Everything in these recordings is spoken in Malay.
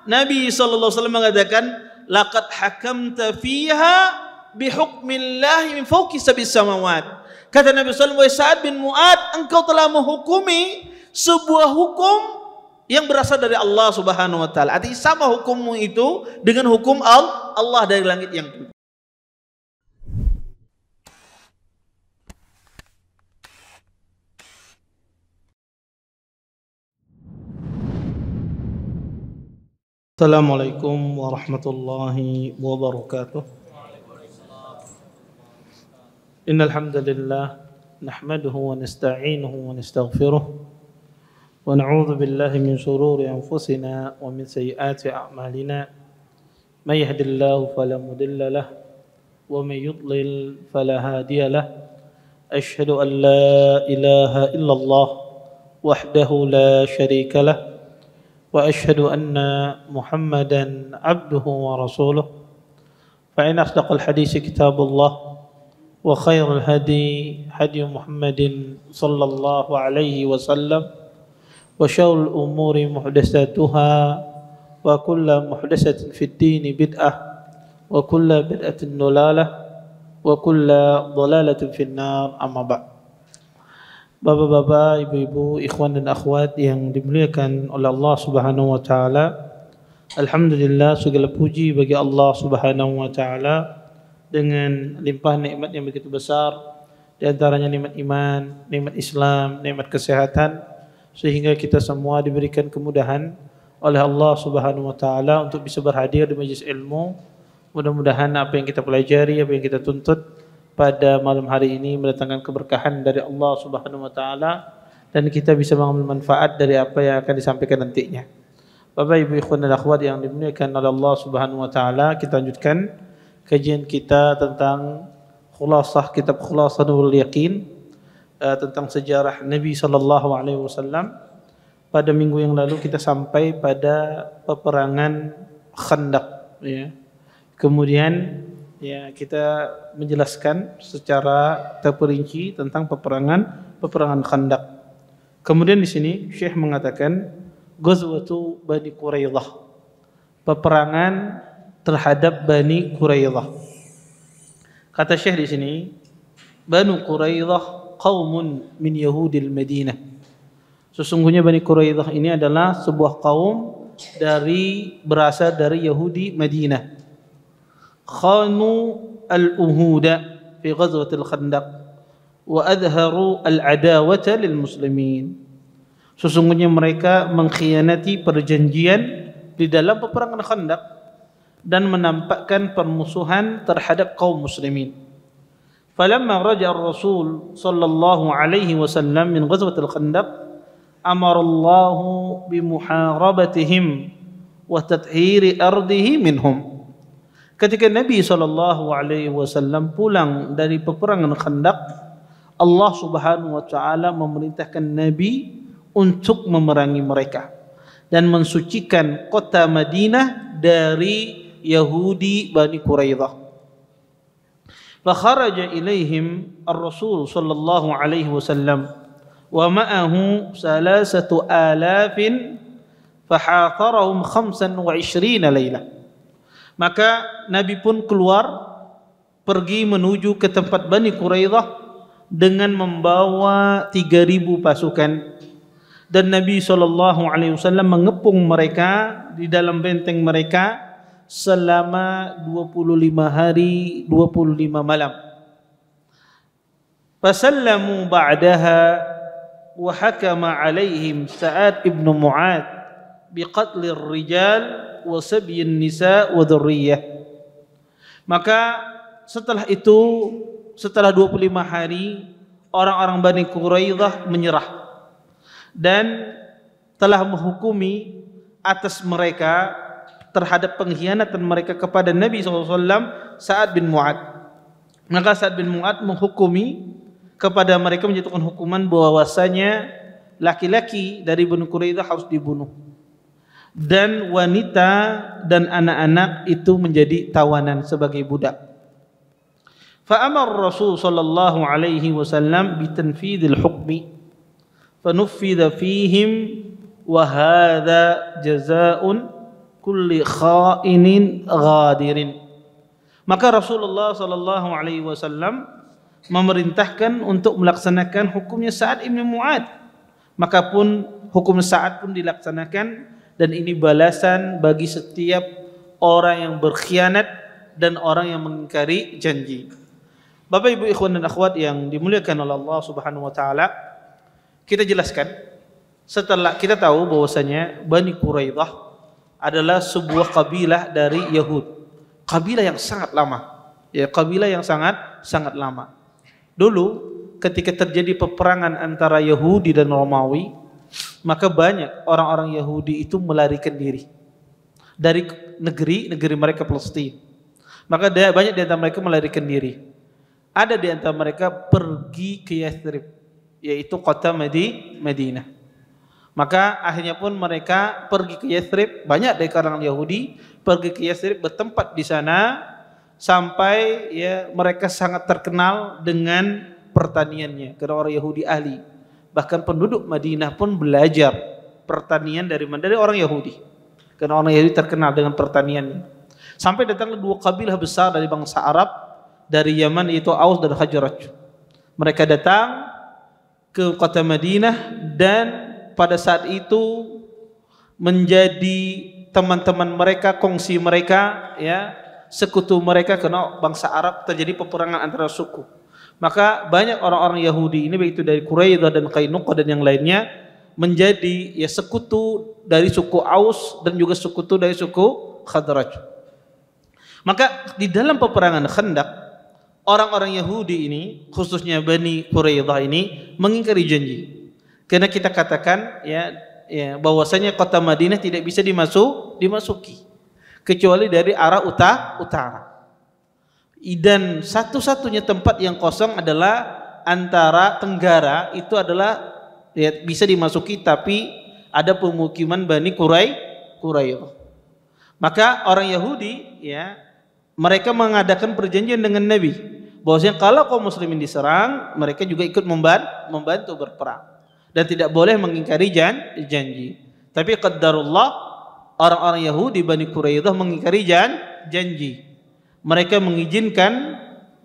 Nabi SAW mengatakan, laqad hakamta fiha bihukmillahi min fawqi sab'is samawat. Kata Nabi SAW, wahai Sa'ad bin Mu'ad, engkau telah menghukumi sebuah hukum yang berasal dari Allah Subhanahu wa taala. Artinya sama hukummu itu dengan hukum Allah dari langit yang tujuh. Assalamualaikum warahmatullahi wabarakatuh. Innal hamdalillah nahmaduhu wa nasta'inuhu wa nastaghfiruh wa na'udzu billahi min shururi anfusina wa min sayyiati a'malina. May yahdihillahu fala mudilla lahu wa may yudlil fala hadiya lahu. Asyhadu an la ilaha illallah wahdahu la syarika lahu وأشهد أن محمدا عبده ورسوله فإن أصدق الحديث كتاب الله وخير الهدي هدي محمد صلى الله عليه وسلم وشر الأمور محدثاتها وكل محدثة في الدين بدعة وكل بدعة ضلالة وكل ضلالة في النار أما بعد. Bapak-bapak, ibu-ibu, ikhwan dan akhwat yang dimuliakan oleh Allah Subhanahu wa taala. Alhamdulillah, segala puji bagi Allah Subhanahu wa taala dengan limpahan nikmat yang begitu besar, di antaranya nikmat iman, nikmat Islam, nikmat kesehatan, sehingga kita semua diberikan kemudahan oleh Allah Subhanahu wa taala untuk bisa berhadir di majelis ilmu. Mudah-mudahan apa yang kita pelajari, apa yang kita tuntut pada malam hari ini mendatangkan keberkahan dari Allah Subhanahu wa taala dan kita bisa mengambil manfaat dari apa yang akan disampaikan nantinya. Bapak, Ibu, ikhwan dan akhwat yang dimuliakan oleh Allah Subhanahu wa taala, kita lanjutkan kajian kita tentang khulasah kitab Khulasatul Yaqin tentang sejarah Nabi sallallahu alaihi wasallam. Pada minggu yang lalu kita sampai pada peperangan Khandaq, ya. Kemudian kita menjelaskan secara terperinci tentang peperangan Khandaq. Kemudian di sini Syekh mengatakan Ghazwatu Bani Quraidah, peperangan terhadap Bani Quraidah. Kata Syekh di sini, Bani Quraidah qaumun min Yahudil Madinah. Sesungguhnya Bani Quraidah ini adalah sebuah kaum berasal dari Yahudi Madinah. Khanu al-uhuda fi ghazwatil Khandaq wa adharu al-adawata lil muslimin. Sesungguhnya mereka mengkhianati perjanjian di dalam peperangan Khandaq dan menampakkan permusuhan terhadap kaum muslimin. Falamma raja'a ar-rasul sallallahu alaihi wasallam min ghazwatil Khandaq amara Allah bimuharabatihim wa tathhiri ardihi minhum. Ketika Nabi SAW pulang dari peperangan Khandaq, Allah Subhanahu wa taala memerintahkan Nabi untuk memerangi mereka dan mensucikan kota Madinah dari Yahudi Bani Quraidah. Fa kharaja ilaihim ar-rasul sallallahu alaihi wasallam wa ma'ahu 3,000 fahatharahum 25 lailah. Maka Nabi pun keluar pergi menuju ke tempat Bani Quraidah dengan membawa 3.000 pasukan, dan Nabi SAW mengepung mereka di dalam benteng mereka selama 25 hari 25 malam. Fasallamu ba'daha wa hakama alaihim Sa'ad ibn Mu'ad biqatlir rijal wa sabyin nisa wa dhurriyyah. Maka setelah itu, setelah 25 hari, orang-orang Bani Quraidah menyerah dan telah menghukumi atas mereka terhadap pengkhianatan mereka kepada Nabi SAW Sa'ad bin Mu'ad. Maka Sa'ad bin Mu'ad menghukumi kepada mereka, menjatuhkan hukuman bahwasanya laki-laki dari Bani Quraidah harus dibunuh dan wanita dan anak-anak itu menjadi tawanan sebagai budak. Fa amara Rasul sallallahu alaihi wasallam bi tanfidil hukmi fa nuffidha fihim wa hadha jazaa'un kulli kha'inin ghadirin. Maka Rasulullah sallallahu alaihi wasallam memerintahkan untuk melaksanakan hukumnya Sa'ad ibn Mu'adz. Maka pun hukum Sa'ad pun dilaksanakan, dan ini balasan bagi setiap orang yang berkhianat dan orang yang mengingkari janji. Bapak Ibu ikhwan dan akhwat yang dimuliakan oleh Allah Subhanahu wa taala, kita jelaskan setelah kita tahu bahwasanya Bani Quraidah adalah sebuah kabilah dari Yahud. Kabilah yang sangat lama. Ya, kabilah yang sangat lama. Dulu ketika terjadi peperangan antara Yahudi dan Romawi, maka banyak orang-orang Yahudi itu melarikan diri dari negeri mereka Palestina. Maka banyak di antara mereka melarikan diri. Ada di antara mereka pergi ke Yathrib, yaitu kota Madinah. Maka akhirnya pun mereka pergi ke Yathrib, banyak dari kalangan Yahudi pergi ke Yathrib, bertempat di sana sampai ya mereka sangat terkenal dengan pertaniannya, karena orang Yahudi ahli. Bahkan penduduk Madinah pun belajar pertanian dari orang Yahudi, karena orang Yahudi terkenal dengan pertaniannya. Sampai datanglah dua kabilah besar dari bangsa Arab dari Yaman, yaitu Aus dan Khazraj. Mereka datang ke kota Madinah dan pada saat itu menjadi teman-teman mereka, kongsi mereka, ya, sekutu mereka, karena bangsa Arab terjadi peperangan antara suku. Maka banyak orang-orang Yahudi ini, baik itu dari Quraidah dan Qainuqa dan yang lainnya, menjadi ya sekutu dari suku Aus dan juga sekutu dari suku Khazraj. Maka di dalam peperangan Khandaq, orang-orang Yahudi ini, khususnya Bani Quraidah ini, mengingkari janji. Karena kita katakan ya bahwasanya kota Madinah tidak bisa dimasuki kecuali dari arah utara. Dan satu-satunya tempat yang kosong adalah antara tenggara, itu adalah ya, bisa dimasuki, tapi ada pemukiman Bani Quraidah. Maka orang Yahudi ya, mereka mengadakan perjanjian dengan Nabi bahwasanya kalau kaum muslimin diserang, mereka juga ikut membantu berperang. Dan tidak boleh mengingkari janji. Tapi qadarullah, orang-orang Yahudi Bani Quraidah mengingkari janji. Mereka mengizinkan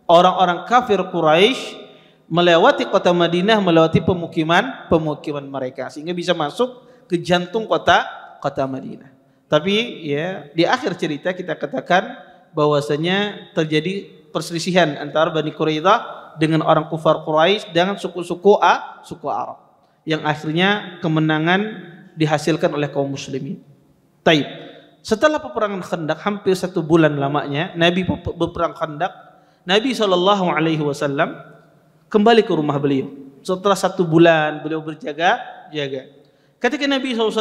orang-orang kafir Quraisy melewati kota Madinah, melewati pemukiman mereka, sehingga bisa masuk ke jantung kota Madinah. Tapi ya di akhir cerita kita katakan bahwasanya terjadi perselisihan antara Bani Quraidah dengan orang kufar Quraisy dengan suku Arab, yang akhirnya kemenangan dihasilkan oleh kaum muslimin. Taib. Setelah peperangan Khandaq hampir 1 bulan lamanya Nabi berperang Khandaq, Nabi SAW kembali ke rumah beliau. Setelah 1 bulan beliau berjaga-jaga. Ketika Nabi SAW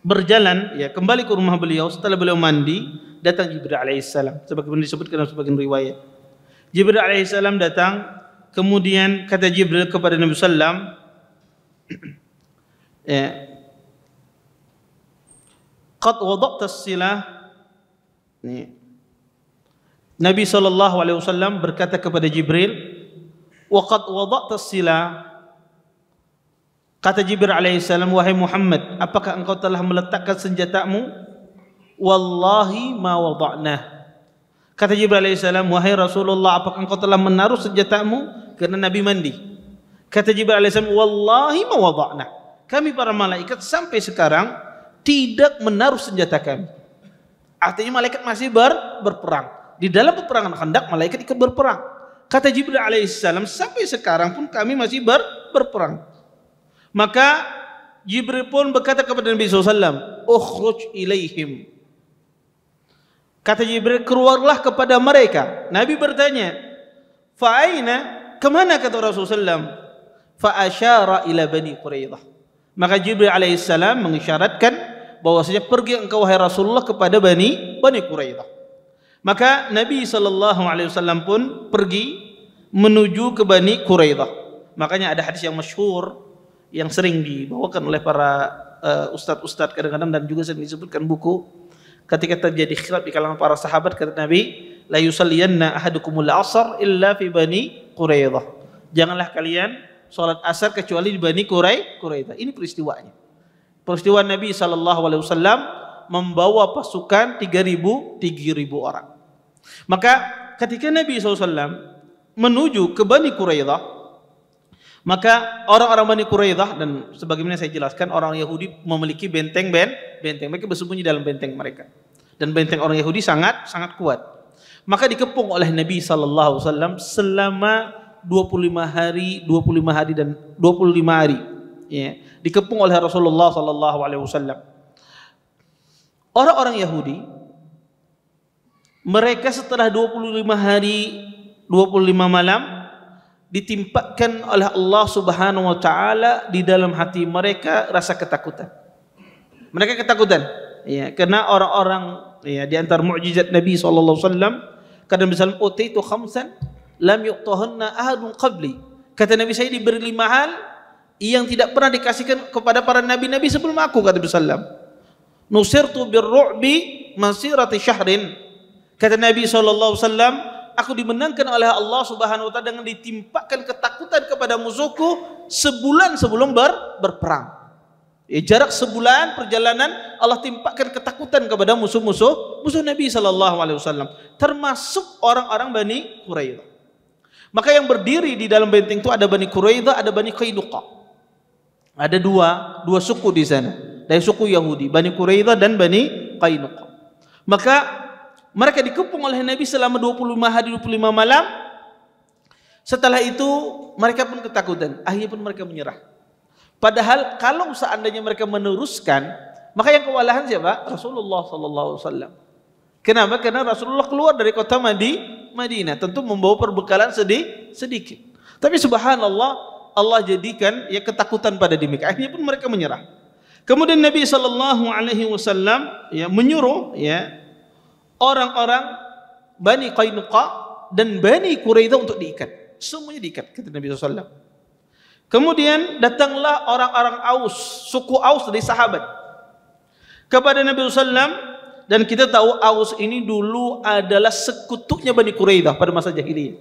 berjalan ya kembali ke rumah beliau setelah beliau mandi, datang Jibril alaihissalam, sebagaimana disebutkan dalam sebagian riwayat. Jibril alaihissalam datang, kemudian kata Jibril kepada Nabi SAW, qad wada'ta as-silah. Nabi SAW berkata kepada Jibril, wa qad wada'ta as-silah. Kata Jibril alaihissalam, wahai Muhammad, apakah engkau telah meletakkan senjatamu? Wallahi ma wada'nah. Kata Jibril alaihissalam, wahai Rasulullah, apakah engkau telah menaruh senjatamu? Karena Nabi mandi. Kata Jibril alaihissalam, wallahi ma wada'nah. Kami para malaikat sampai sekarang tidak menaruh senjata kami. Artinya malaikat masih berperang. Di dalam peperangan Khandaq malaikat ikut berperang. Kata Jibril alaihissalam, sampai sekarang pun kami masih berperang. Maka Jibril pun berkata kepada Nabi SAW, ukhruj ilaihim. Kata Jibril, keluarlah kepada mereka. Nabi bertanya, fa'aina, kemana? Kata Rasulullah, fa'asyara ila Bani Quraidah. Maka Jibril alaihissalam mengisyaratkan bahwasanya pergi engkau wahai Rasulullah kepada Bani Quraidah. Maka Nabi SAW pun pergi menuju ke Bani Quraidah. Makanya ada hadis yang masyhur yang sering dibawakan oleh para ustadz-ustadz kadang-kadang dan juga sering disebutkan buku, ketika terjadi khilaf di kalangan para sahabat, kata Nabi, la yusalliyanna ahadukumul asar illa fi Bani Quraidah. Janganlah kalian salat asar kecuali di Bani Quraidah. Ini peristiwanya. Peristiwa Nabi SAW membawa pasukan 3.000 orang. Maka ketika Nabi SAW menuju ke Bani Quraidah, maka orang-orang Bani Quraidah, dan sebagaimana saya jelaskan, orang Yahudi memiliki benteng, mereka bersembunyi dalam benteng mereka, dan benteng orang Yahudi sangat kuat. Maka dikepung oleh Nabi SAW selama 25 hari dan 25 hari, ya, dikepung oleh Rasulullah SAW. Orang-orang Yahudi, mereka setelah 25 hari 25 malam ditimpakan oleh Allah Subhanahu wa taala di dalam hati mereka rasa ketakutan. Mereka ketakutan, ya, karena orang-orang, ya, di antara mukjizat Nabi sallallahu alaihi wasallam, kata Nabi sallallahu alaihi wasallam, "Utaitu khamsan lam yu'tahunna ahadun qabli." Kata Nabi, saya diberi 5 hal yang tidak pernah dikasihkan kepada para nabi-nabi sebelum aku, kata Nabi sallallahu alaihi wasallam. "Nusirtu birru'bi masirati syahrin." Kata Nabi sallallahu alaihi wasallam, aku dimenangkan oleh Allah Subhanahu wa taala dengan ditimpakan ketakutan kepada musuhku sebulan sebelum berperang. Ya, jarak sebulan perjalanan Allah timpakan ketakutan kepada musuh Nabi sallallahu alaihi wasallam, termasuk orang-orang Bani Quraidah. Maka yang berdiri di dalam benteng itu ada Bani Quraidah, ada Bani Qainuqa. Ada dua suku di sana, dari suku Yahudi, Bani Quraidah dan Bani Qainuqa. Maka mereka dikepung oleh Nabi selama 25 hari 25 malam. Setelah itu mereka pun ketakutan, akhirnya pun mereka menyerah. Padahal kalau seandainya mereka meneruskan, maka yang kewalahan siapa? Rasulullah sallallahu alaihi wasallam. Kenapa? Karena Rasulullah keluar dari kota Madinah, tentu membawa perbekalan sedikit. Tapi subhanallah, Allah jadikan ya ketakutan pada diri mereka. Akhirnya pun mereka menyerah. Kemudian Nabi sallallahu alaihi wasallam ya menyuruh ya orang-orang Bani Qainuqa dan Bani Quraidah untuk diikat. Semuanya diikat, kata Nabi SAW. Kemudian datanglah orang-orang Aus, suku Aus dari sahabat, kepada Nabi SAW. Dan kita tahu Aus ini dulu adalah sekutunya Bani Quraidah pada masa jahiliyah.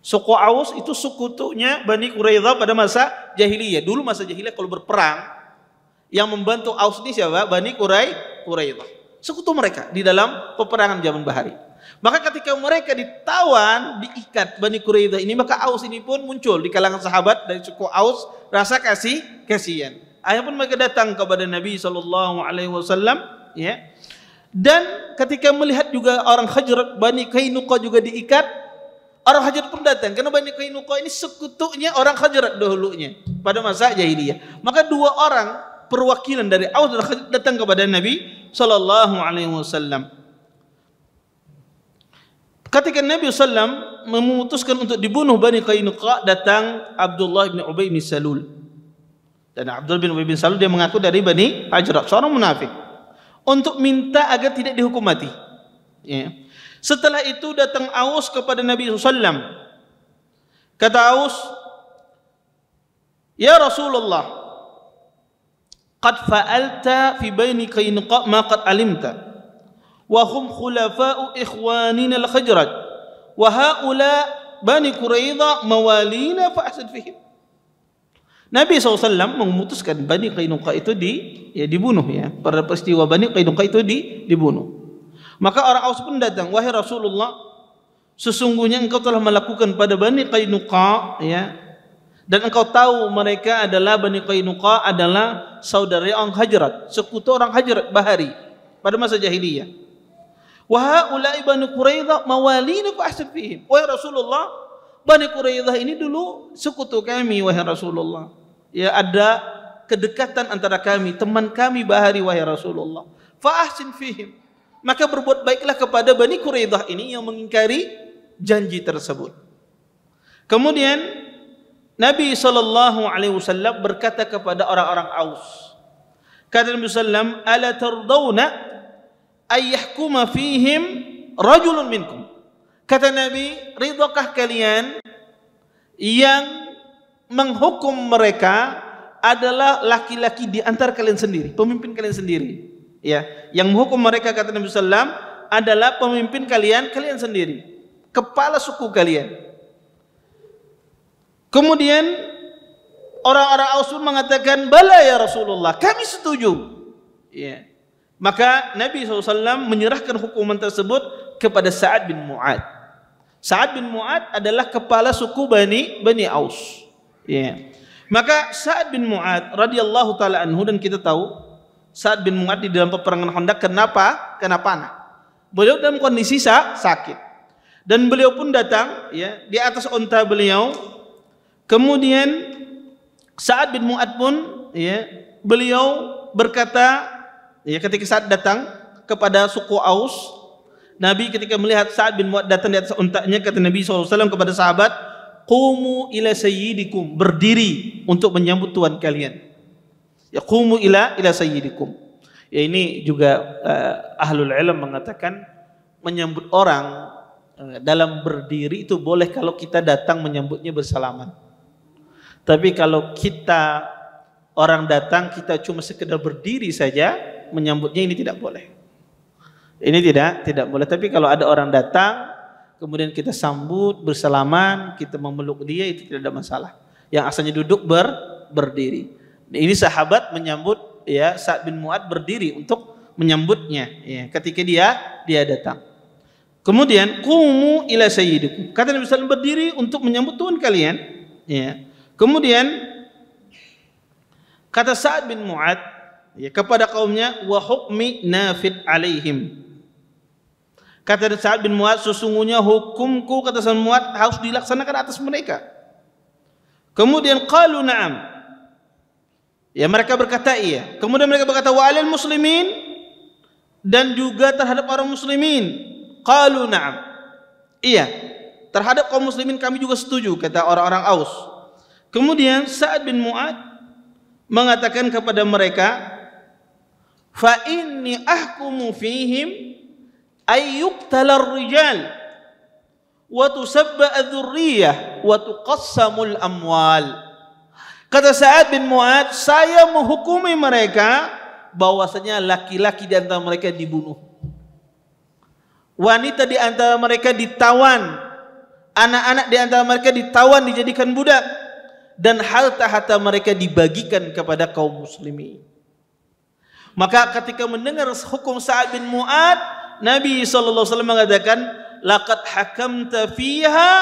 Suku Aus itu sekutunya Bani Quraidah pada masa jahiliyah. Dulu masa jahiliyah kalau berperang, yang membantu Aus ini siapa? Bani Quraidah. Sekutu mereka di dalam peperangan zaman bahari. Maka ketika mereka ditawan, diikat Bani Quraidah ini, maka Aus ini pun muncul di kalangan sahabat dari suku Aus rasa kasihan. Akhirnya pun mereka datang kepada Nabi sallallahu alaihi wasallam, ya. Dan ketika melihat juga orang Khazraj, Bani Qainuqa juga diikat, orang Khazraj pun datang karena Bani Qainuqa ini sekutunya orang Khazraj dahulunya pada masa jahiliyah. Maka dua orang perwakilan dari Aus dan Khazraj datang kepada Nabi sallallahu alaihi wasallam. Ketika Nabi sallam memutuskan untuk dibunuh Bani Qainuqa, datang Abdullah bin Ubay bin Salul. Dan Abdullah bin Ubay bin Salul dia mengaku dari Bani Hajrah, seorang munafik, untuk minta agar tidak dihukum mati. Ya. Setelah itu datang Aus kepada Nabi sallam. Kata Aus, "Ya Rasulullah, qad fa'alta fi Bani Qainuqa ma qad alimta, wa hum khulafa'u ikhwanina al-Khazraj, wa haula Bani Quraidah mawalina fa'asid fihim." Nabi SAW memutuskan Bani Qainuqa itu dibunuh, ya. Pada peristiwa Bani Qainuqa itu dibunuh. Maka orang Aus pun datang, "Wahai Rasulullah, sesungguhnya engkau telah melakukan pada Bani Qainuqa, ya, dan engkau tahu mereka adalah Bani Qainuqa adalah saudara orang Hajrat, sekutu orang Hajrat bahari pada masa jahiliyah. Wa haula'i Bani Quraidah mawalina fa'asib fihim." Wahai Rasulullah, Bani Quraidah ini dulu sekutu kami, wahai Rasulullah. Ya, ada kedekatan antara kami, teman kami bahari, wahai Rasulullah. Fa'ahsin fihim. Maka berbuat baiklah kepada Bani Quraidah ini yang mengingkari janji tersebut. Kemudian Nabi SAW berkata kepada orang-orang Aus, kata Nabi SAW, "Ala tardawna ayyahkuma fihim rajulun minkum." Kata Nabi, ridhakah kalian yang menghukum mereka adalah laki-laki di antara kalian sendiri, pemimpin kalian sendiri, ya. Yang menghukum mereka, kata Nabi SAW, adalah pemimpin kalian sendiri, kepala suku kalian. Kemudian orang-orang Aus pun mengatakan, "Bala ya Rasulullah, kami setuju." Ya. Maka Nabi SAW menyerahkan hukuman tersebut kepada Sa'ad bin Mu'ad. Sa'ad bin Mu'ad adalah kepala suku Bani Aus. Ya. Maka Sa'ad bin Mu'ad radhiyallahu taala anhu, dan kita tahu Sa'ad bin Mu'ad di dalam peperangan Khandaq kenapa anak? Beliau dalam kondisi sakit. Dan beliau pun datang ya di atas unta beliau. Kemudian Sa'ad bin Mu'ad pun ya beliau berkata ya ketika Sa'ad datang kepada suku Aus, Nabi ketika melihat Sa'ad bin Mu'ad datang di atas untanya, kata Nabi SAW kepada sahabat, "Qumu ila sayyidikum," berdiri untuk menyambut tuan kalian. Ya, qumu ila sayyidikum. Ya, ini juga ahlul ilm mengatakan menyambut orang dalam berdiri itu boleh kalau kita datang menyambutnya bersalaman. Tapi kalau kita orang datang kita cuma sekedar berdiri saja menyambutnya, ini tidak boleh. Ini tidak boleh. Tapi kalau ada orang datang kemudian kita sambut bersalaman, kita memeluk dia, itu tidak ada masalah. Yang asalnya duduk berdiri. Ini sahabat menyambut ya Sa'ad bin Mu'ad berdiri untuk menyambutnya ya ketika dia datang. Kemudian qumu ila sayyidikum, kata Nabi SAW berdiri untuk menyambut tuan kalian ya. Kemudian kata Sa'ad bin Mu'ad ya kepada kaumnya, wa hukmi nafid alaihim, kata Sa'ad bin Mu'ad, sesungguhnya hukumku, kata Sa'ad bin Mu'ad, harus dilaksanakan atas mereka. Kemudian qalu na'am, ya mereka berkata iya. Kemudian mereka berkata wa alal muslimin, dan juga terhadap orang muslimin. Qalu na'am, iya, terhadap kaum muslimin kami juga setuju, kata orang-orang Aus. Kemudian Sa'ad bin Mu'ad mengatakan kepada mereka, fa inni ahkumu fihim ay yuqtalar rijal wa tusabba adh-dhurriyyah wa tuqassamul amwal. Kata Sa'ad bin Mu'ad, saya menghukumi mereka bahwasanya laki-laki di antara mereka dibunuh, wanita di antara mereka ditawan, anak-anak di antara mereka ditawan dijadikan budak, dan harta-harta mereka dibagikan kepada kaum muslimin. Maka ketika mendengar hukum Sa'ad bin Mu'ad, Nabi SAW mengatakan, laqad hakamta fiha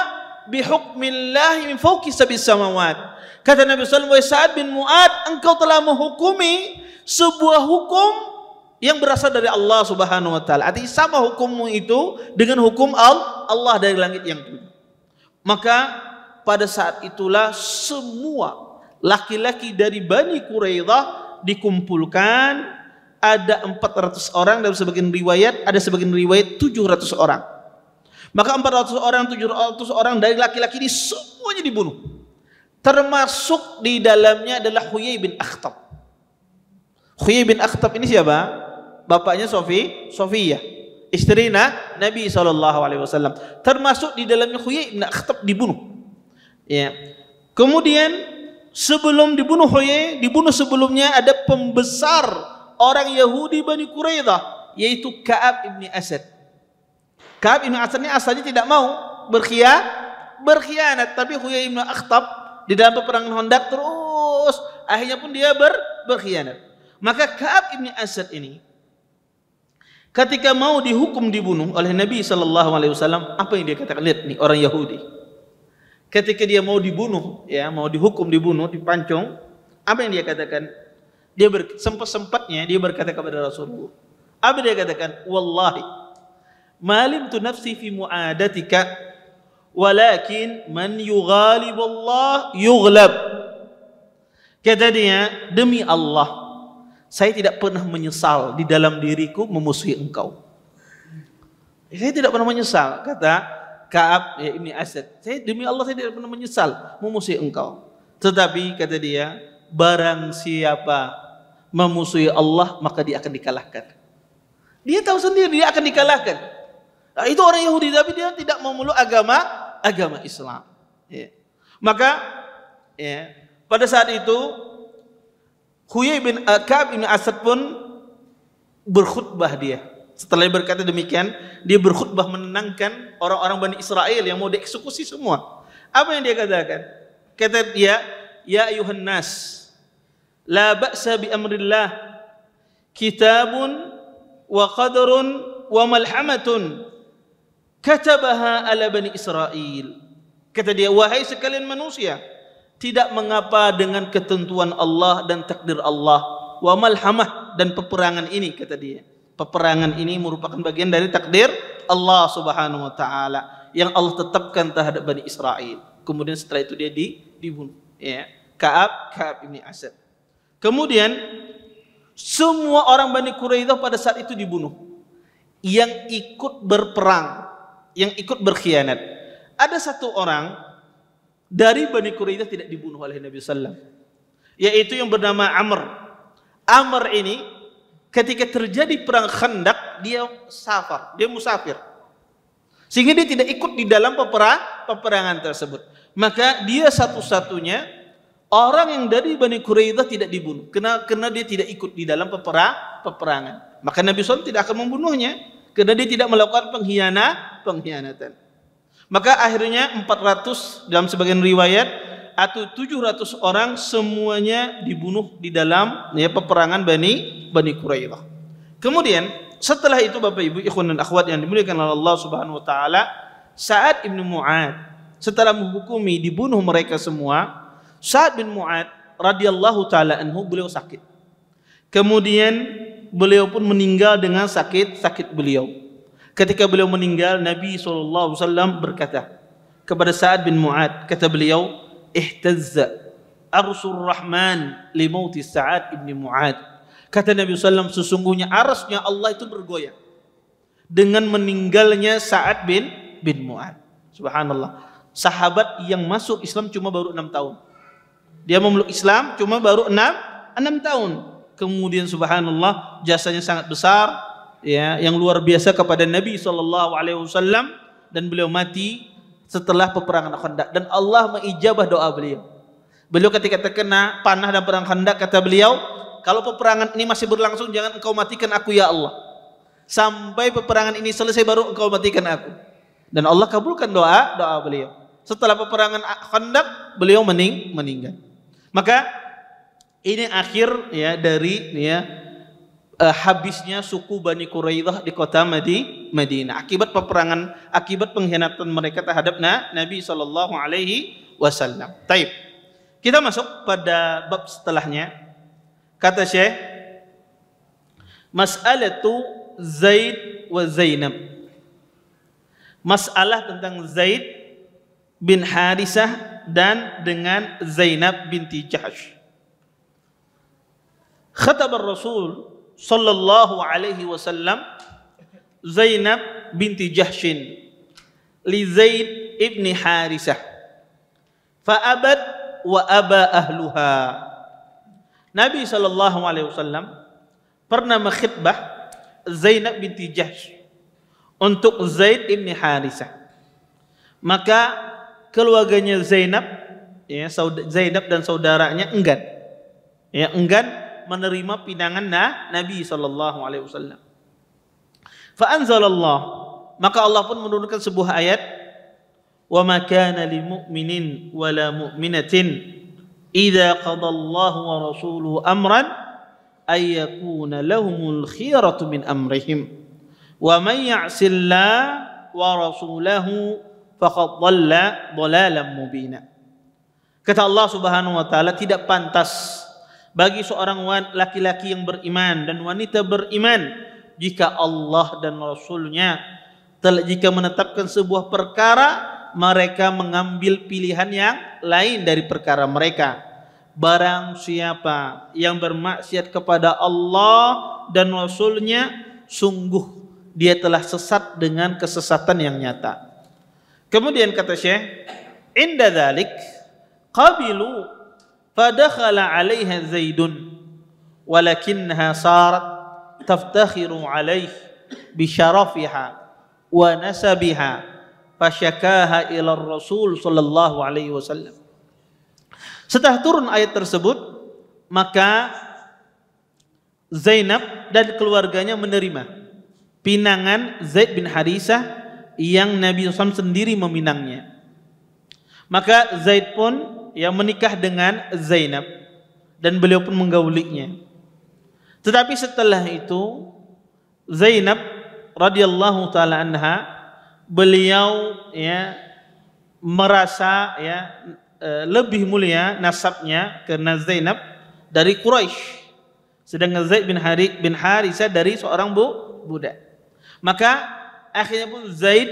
bihukmillahi min fawqi sab'is samawat. Kata Nabi SAW, Sa'ad bin Mu'ad, engkau telah menghukumi sebuah hukum yang berasal dari Allah Subhanahu wa taala. Artinya sama hukummu itu dengan hukum Allah dari langit yang tujuh. Maka pada saat itulah semua laki-laki dari Bani Quraidah dikumpulkan. Ada 400 orang dalam sebagian riwayat, ada sebagian riwayat 700 orang. Maka 400 orang, 700 orang dari laki-laki ini semuanya dibunuh. Termasuk di dalamnya adalah Huyai bin Akhtab. Huyai bin Akhtab ini siapa? Bapaknya Sofiyah, istri Nabi SAW. Termasuk di dalamnya Huyai bin Akhtab dibunuh. Ya. Kemudian sebelum dibunuh Huyai, dibunuh sebelumnya ada pembesar orang Yahudi Bani Quraidah, yaitu Ka'ab ibn Asad. Ka'ab ibn Asad ini asalnya tidak mau berkhianat, tapi Huyai bin Akhtab di dalam peperangan Khandaq terus akhirnya pun dia berkhianat. Maka Ka'ab ibn Asad ini ketika mau dihukum dibunuh oleh Nabi SAW, apa yang dia katakan? Lihat nih orang Yahudi. Ketika dia mau dibunuh, ya mau dihukum dibunuh, dipancung, apa yang dia katakan? Dia sempat-sempatnya dia berkata kepada Rasulullah. Apa dia katakan? Wallahi, malimtu nafsi fi mu'adatika, walakin man yughalib Allah yughlab. Kata dia, demi Allah, saya tidak pernah menyesal di dalam diriku memusuhi engkau. Saya tidak pernah menyesal, kata Ka'ab ya Ibni Asad. Demi Allah saya tidak pernah menyesal memusuhi engkau. Tetapi kata dia, barang siapa memusuhi Allah maka dia akan dikalahkan. Dia tahu sendiri dia akan dikalahkan. Nah, itu orang Yahudi, tapi dia tidak memeluk agama Islam. Ya. Maka ya, pada saat itu Huyai bin Ka'ab bin Asad pun berkhutbah dia. Setelah dia berkata demikian, dia berkhutbah menenangkan orang-orang Bani Israel yang mau dieksekusi semua. Apa yang dia katakan? Kata dia, ya ayuhan nas, la ba'sa bi amrillah, kitabun wa qadarun wa malhamatun katabaha ala bani Israel. Kata dia, wahai sekalian manusia, tidak mengapa dengan ketentuan Allah dan takdir Allah. Wa malhamah, dan peperangan ini, kata dia, peperangan ini merupakan bagian dari takdir Allah Subhanahu wa taala yang Allah tetapkan terhadap Bani Israel. Kemudian setelah itu dia dibunuh, ya. Ka'ab bin Asad. Kemudian semua orang Bani Quraidah pada saat itu dibunuh. Yang ikut berperang, yang ikut berkhianat. Ada satu orang dari Bani Quraidah tidak dibunuh oleh Nabi sallallahu alaihi wasallam, yaitu yang bernama Amr. Amr ini ketika terjadi perang Khandaq, dia musafir. Sehingga dia tidak ikut di dalam peperangan tersebut. Maka dia satu-satunya orang yang dari Bani Quraidah tidak dibunuh karena dia tidak ikut di dalam peperangan. Maka Nabi SAW tidak akan membunuhnya karena dia tidak melakukan pengkhianatan. Maka akhirnya 400 dalam sebagian riwayat atau 700 orang semuanya dibunuh di dalam peperangan Bani Quraidah. Kemudian setelah itu Bapak Ibu ikhwan dan akhwat yang dimuliakan oleh Allah Subhanahu wa taala, Sa'ad bin Mu'ad setelah menghukumi dibunuh mereka semua, Sa'ad bin Mu'ad radhiyallahu taala anhu beliau sakit. Kemudian beliau pun meninggal dengan sakit beliau. Ketika beliau meninggal, Nabi SAW berkata kepada Sa'ad bin Mu'ad, kata beliau, ihtazza arsyur rahman li mauti Sa'ad bin Mu'ad. Kata Nabi SAW, sesungguhnya arsy-Nya Allah itu bergoyang dengan meninggalnya Sa'ad bin Mu'ad. Subhanallah, sahabat yang masuk Islam cuma baru 6 tahun. Dia memeluk Islam cuma baru 6 tahun. Kemudian subhanallah, jasanya sangat besar, ya, yang luar biasa kepada Nabi SAW, dan beliau mati setelah peperangan Khandaq, dan Allah mengijabah doa beliau. Beliau ketika terkena panah dan perang Khandaq, kata beliau, kalau peperangan ini masih berlangsung, jangan engkau matikan aku ya Allah, sampai peperangan ini selesai baru engkau matikan aku. Dan Allah kabulkan doa beliau. Setelah peperangan Khandaq, beliau meninggal. Maka ini akhir, ya, dari, ya, habisnya suku Bani Quraidah di kota Madinah akibat peperangan, akibat pengkhianatan mereka terhadap Nabi sallallahu alaihi wasallam. Taib. Kita masuk pada bab setelahnya. Kata Syekh, mas'alatu Zaid wa Zainab. Masalah tentang Zaid bin Harisah dan dengan Zainab binti Jahsh. Khatab Rasul sallallahu alaihi wasallam Zainab binti Jahshin li Zaid ibn Harisah fa abad wa aba ahluha. Nabi sallallahu alaihi wasallam pernah mengkhitbah Zainab binti Jahsh untuk Zaid ibn Harisah. Maka keluarganya Zainab, ya, Zainab dan saudaranya enggan menerima pinangan Nabi sallallahu alaihi wasallam. Fa anzalallah, maka Allah pun menurunkan sebuah ayat, wa ma kana lil mu'minin wa la mu'minatin idza qadallahu wa rasuluhu amran ay yakuna lahumul khiyaratu min amrihim wa man ya'sillah wa rasulahu faqad dhalla dhalalan mubina. Kata Allah Subhanahu wa taala, tidak pantas bagi seorang laki-laki yang beriman dan wanita beriman jika Allah dan Rasulnya jika menetapkan sebuah perkara, mereka mengambil pilihan yang lain dari perkara mereka. Barang siapa yang bermaksiat kepada Allah dan Rasulnya, sungguh dia telah sesat dengan kesesatan yang nyata. Kemudian kata Syekh, inda dzalik qabilu fadakhala 'alaiha Zaidun walakinnaha sarat taftakhiru 'alaihi bi syarafiha wa nasabiha fasyakaha ila Rasul sallallahu alaihi wasallam. Setelah turun ayat tersebut, maka Zainab dan keluarganya menerima pinangan Zaid bin Harisah yang Nabi SAW sendiri meminangnya. Maka Zaid pun yang menikah dengan Zainab dan beliau pun menggaulinya. Tetapi setelah itu Zainab radhiyallahu taala anha, beliau ya merasa ya lebih mulia nasabnya karena Zainab dari Quraisy, sedangkan Zaid bin Harithah dari seorang budak. Maka akhirnya pun Zaid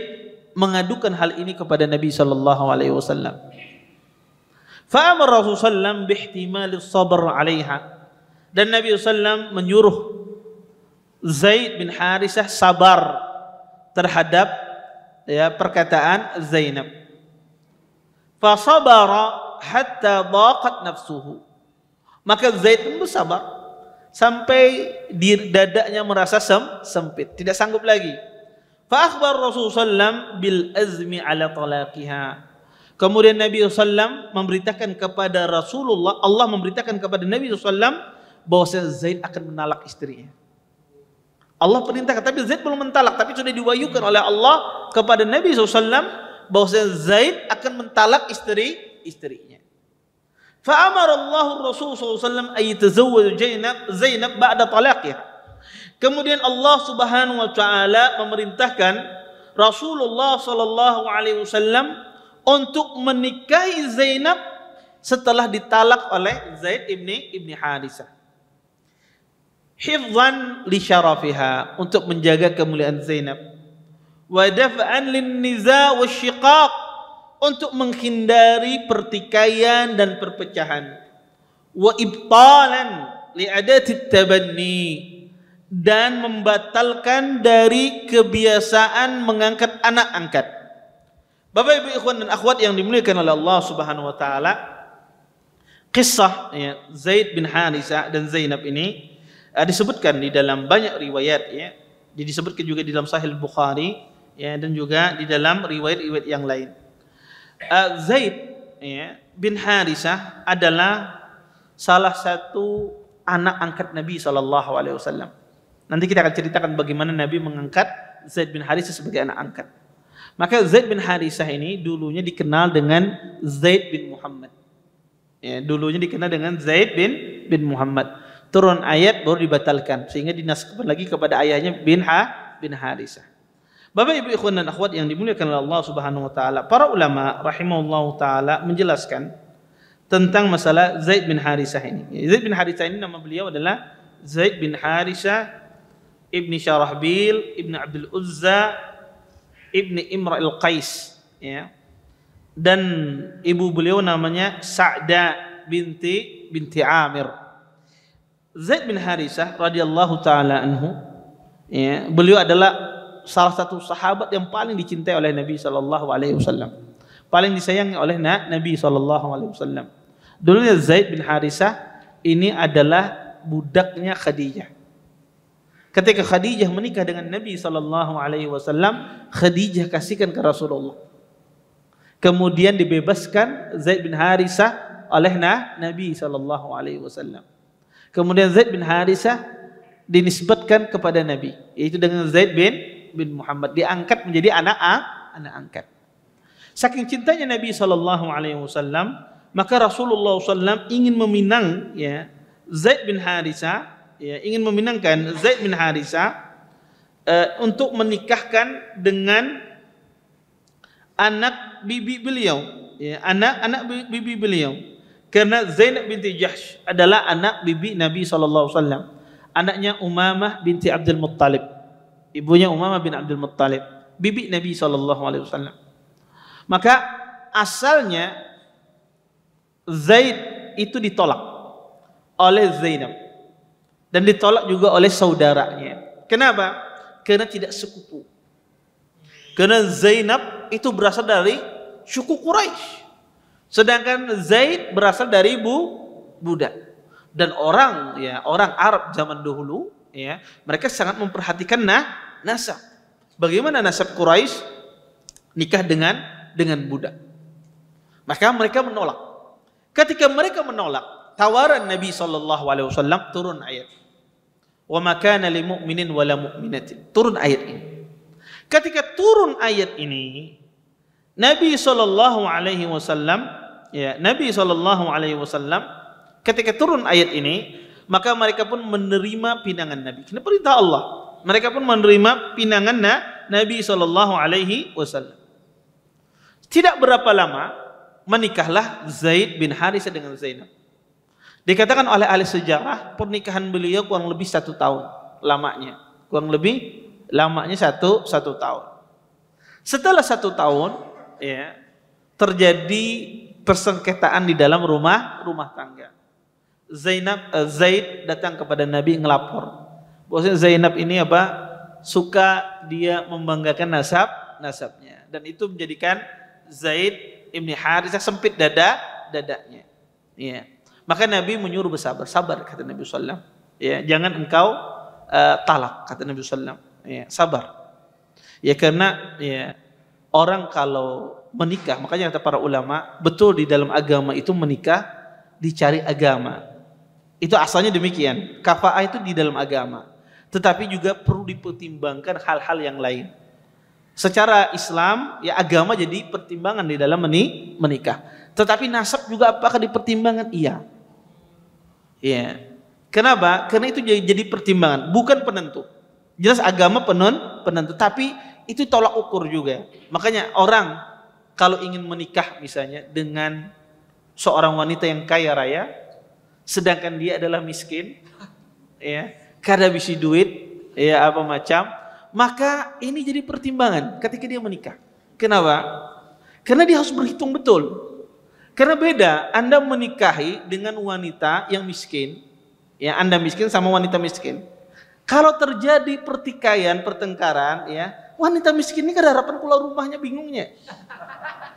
mengadukan hal ini kepada Nabi sallallahu alaihi wasallam. Fa amara Rasulullah sallallahu alaihi wasallam bihtimal as-sabr 'alaiha. Dan Nabi sallallahu menyuruh Zaid bin Harithah sabar terhadap ya perkataan Zainab. Fa sabara hatta daqat nafsuhu. Maka Zaid pun bersabar sampai di dadanya merasa sempit, tidak sanggup lagi. Fa akhbar Rasulullah sallam bil azmi ala talaqiha. Kemudian Nabi sallam memberitakan kepada Rasulullah, Allah memberitakan kepada Nabi sallam bahwa Zaid akan mentalak istrinya. Allah perintahkan, tapi Zaid belum mentalak, tapi sudah diwahyukan oleh Allah kepada Nabi sallam bahwa Zaid akan mentalak istrinya. Fa amara Allah Rasul sallallahu alaihi wasallam ay yatazawwaj Zainab ba'da talaqiha. Kemudian Allah Subhanahu wa taala memerintahkan Rasulullah sallallahu alaihi wasallam untuk menikahi Zainab setelah ditalak oleh Zaid ibni Harithah. Hifzan li syarafiha, untuk menjaga kemuliaan Zainab. Wa daf'an lin niza' wasyiqaq, untuk menghindari pertikaian dan perpecahan. Wa ibtalan li adati tabanni, dan membatalkan dari kebiasaan mengangkat anak angkat. Bapak Ibu ikhwan dan akhwat yang dimuliakan oleh Allah Subhanahu wa taala, kisah ya, Zaid bin Harithah dan Zainab ini disebutkan di dalam banyak riwayat ya. Disebutkan juga di dalam Sahih Bukhari ya, dan juga di dalam riwayat-riwayat yang lain. Zaid ya, bin Harithah adalah salah satu anak angkat Nabi SAW. Nanti kita akan ceritakan bagaimana Nabi mengangkat Zaid bin Harithah sebagai anak angkat. Maka Zaid bin Harithah ini dulunya dikenal dengan Zaid bin Muhammad. Ya, dulunya dikenal dengan Zaid bin Muhammad. Turun ayat baru dibatalkan sehingga dinasabkan lagi kepada ayahnya bin Harithah. Bapak Ibu ikhwan dan akhwat yang dimuliakan oleh Allah Subhanahu wa taala, para ulama rahimahullahu taala menjelaskan tentang masalah Zaid bin Harithah ini. Zaid bin Harithah ini nama beliau adalah Zaid bin Harithah ibni Syarahbil ibni Abdul Uzza ibni Imra'il Qais ya. Dan ibu beliau namanya Sa'da binti Amir. Zaid bin Harithah radhiyallahu taala anhu ya, beliau adalah salah satu sahabat yang paling dicintai oleh Nabi sallallahu alaihi wasallam, paling disayangi oleh Nabi sallallahu alaihi wasallam. Dulunya Zaid bin Harithah ini adalah budaknya Khadijah. Ketika Khadijah menikah dengan Nabi sallallahu alaihi wasallam, Khadijah kasihkan ke Rasulullah. Kemudian dibebaskan Zaid bin Harithah oleh Nabi sallallahu alaihi wasallam. Kemudian Zaid bin Harithah dinisbatkan kepada Nabi, yaitu dengan Zaid bin Muhammad, diangkat menjadi anak angkat. Saking cintanya Nabi sallallahu alaihi wasallam, maka Rasulullah SAW ingin meminang ya Zaid bin Harithah, ya, ingin meminangkan Zaid bin Harithah untuk menikahkan dengan anak bibi beliau, ya, anak bibi beliau. Karena Zainab binti Jahsh adalah anak bibi Nabi sallallahu alaihi wasallam, anaknya Umamah binti Abdul Muttalib. Ibunya Umamah bin Abdul Muttalib, bibi Nabi sallallahu alaihi wasallam. Maka asalnya Zaid itu ditolak oleh Zainab dan ditolak juga oleh saudaranya. Kenapa? Karena tidak sekufu. Karena Zainab itu berasal dari suku Quraisy, sedangkan Zaid berasal dari budak. Dan orang Arab zaman dahulu ya, mereka sangat memperhatikan nasab. Bagaimana nasab Quraisy nikah dengan budak. Maka mereka menolak. Ketika mereka menolak tawaran Nabi sallallahu alaihi wasallam, turun ayat. Wa ma kana lil mu'minin wala mu'minatin. Turun ayat ini. Ketika turun ayat ini, Nabi sallallahu alaihi wasallam ketika turun ayat ini, maka mereka pun menerima pinangan Nabi. Ini perintah Allah. Mereka pun menerima pinangan Nabi SAW. Tidak berapa lama menikahlah Zaid bin Harithah dengan Zainab. Dikatakan oleh ahli sejarah pernikahan beliau kurang lebih 1 tahun lamanya. Kurang lebih lamanya satu tahun. Setelah 1 tahun, ya, terjadi persengketaan di dalam rumah tangga. Zaid datang kepada Nabi ngelapor. Bahwasanya Zainab ini suka dia membanggakan nasabnya, dan itu menjadikan Zaid ibni Harithah sempit dadanya. Ya. Maka Nabi menyuruh sabar kata Nabi SAW. Ya, jangan engkau talak kata Nabi SAW. Ya, sabar. Ya, karena ya, orang kalau menikah, makanya kata para ulama, betul di dalam agama itu menikah dicari agama. Itu asalnya demikian. Kafa'ah itu di dalam agama. Tetapi juga perlu dipertimbangkan hal-hal yang lain. Secara Islam, ya agama jadi pertimbangan di dalam menikah. Tetapi nasab juga apakah dipertimbangkan? Iya. Ya. Kenapa? Karena itu jadi pertimbangan, bukan penentu. Jelas agama penentu, tapi itu tolak ukur juga. Makanya orang kalau ingin menikah misalnya dengan seorang wanita yang kaya raya, sedangkan dia adalah miskin, ya, kada bisi duit, ya apa macam, maka ini jadi pertimbangan ketika dia menikah. Kenapa? Karena dia harus berhitung betul. Karena beda Anda menikahi dengan wanita yang miskin, ya Anda miskin sama wanita miskin. Kalau terjadi pertengkaran, ya wanita miskin ini kada harapan keluar rumahnya, bingungnya.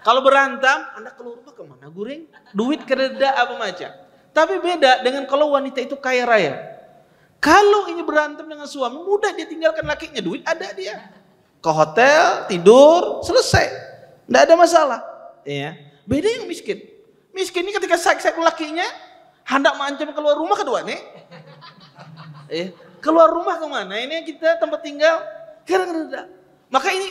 Kalau berantem, Anda keluar rumah kemana? Guring, duit kada ada apa macam. Tapi beda dengan kalau wanita itu kaya raya. Kalau ini berantem dengan suami, mudah dia tinggalkan lakinya, duit ada dia. Ke hotel, tidur, selesai. Tidak ada masalah. Ya. Beda yang miskin. Miskin ini ketika sakit lakinya, hendak mengancam keluar rumah kedua nih. Keluar rumah kemana? Ini kita tempat tinggal. Kadang-kadang. Maka ini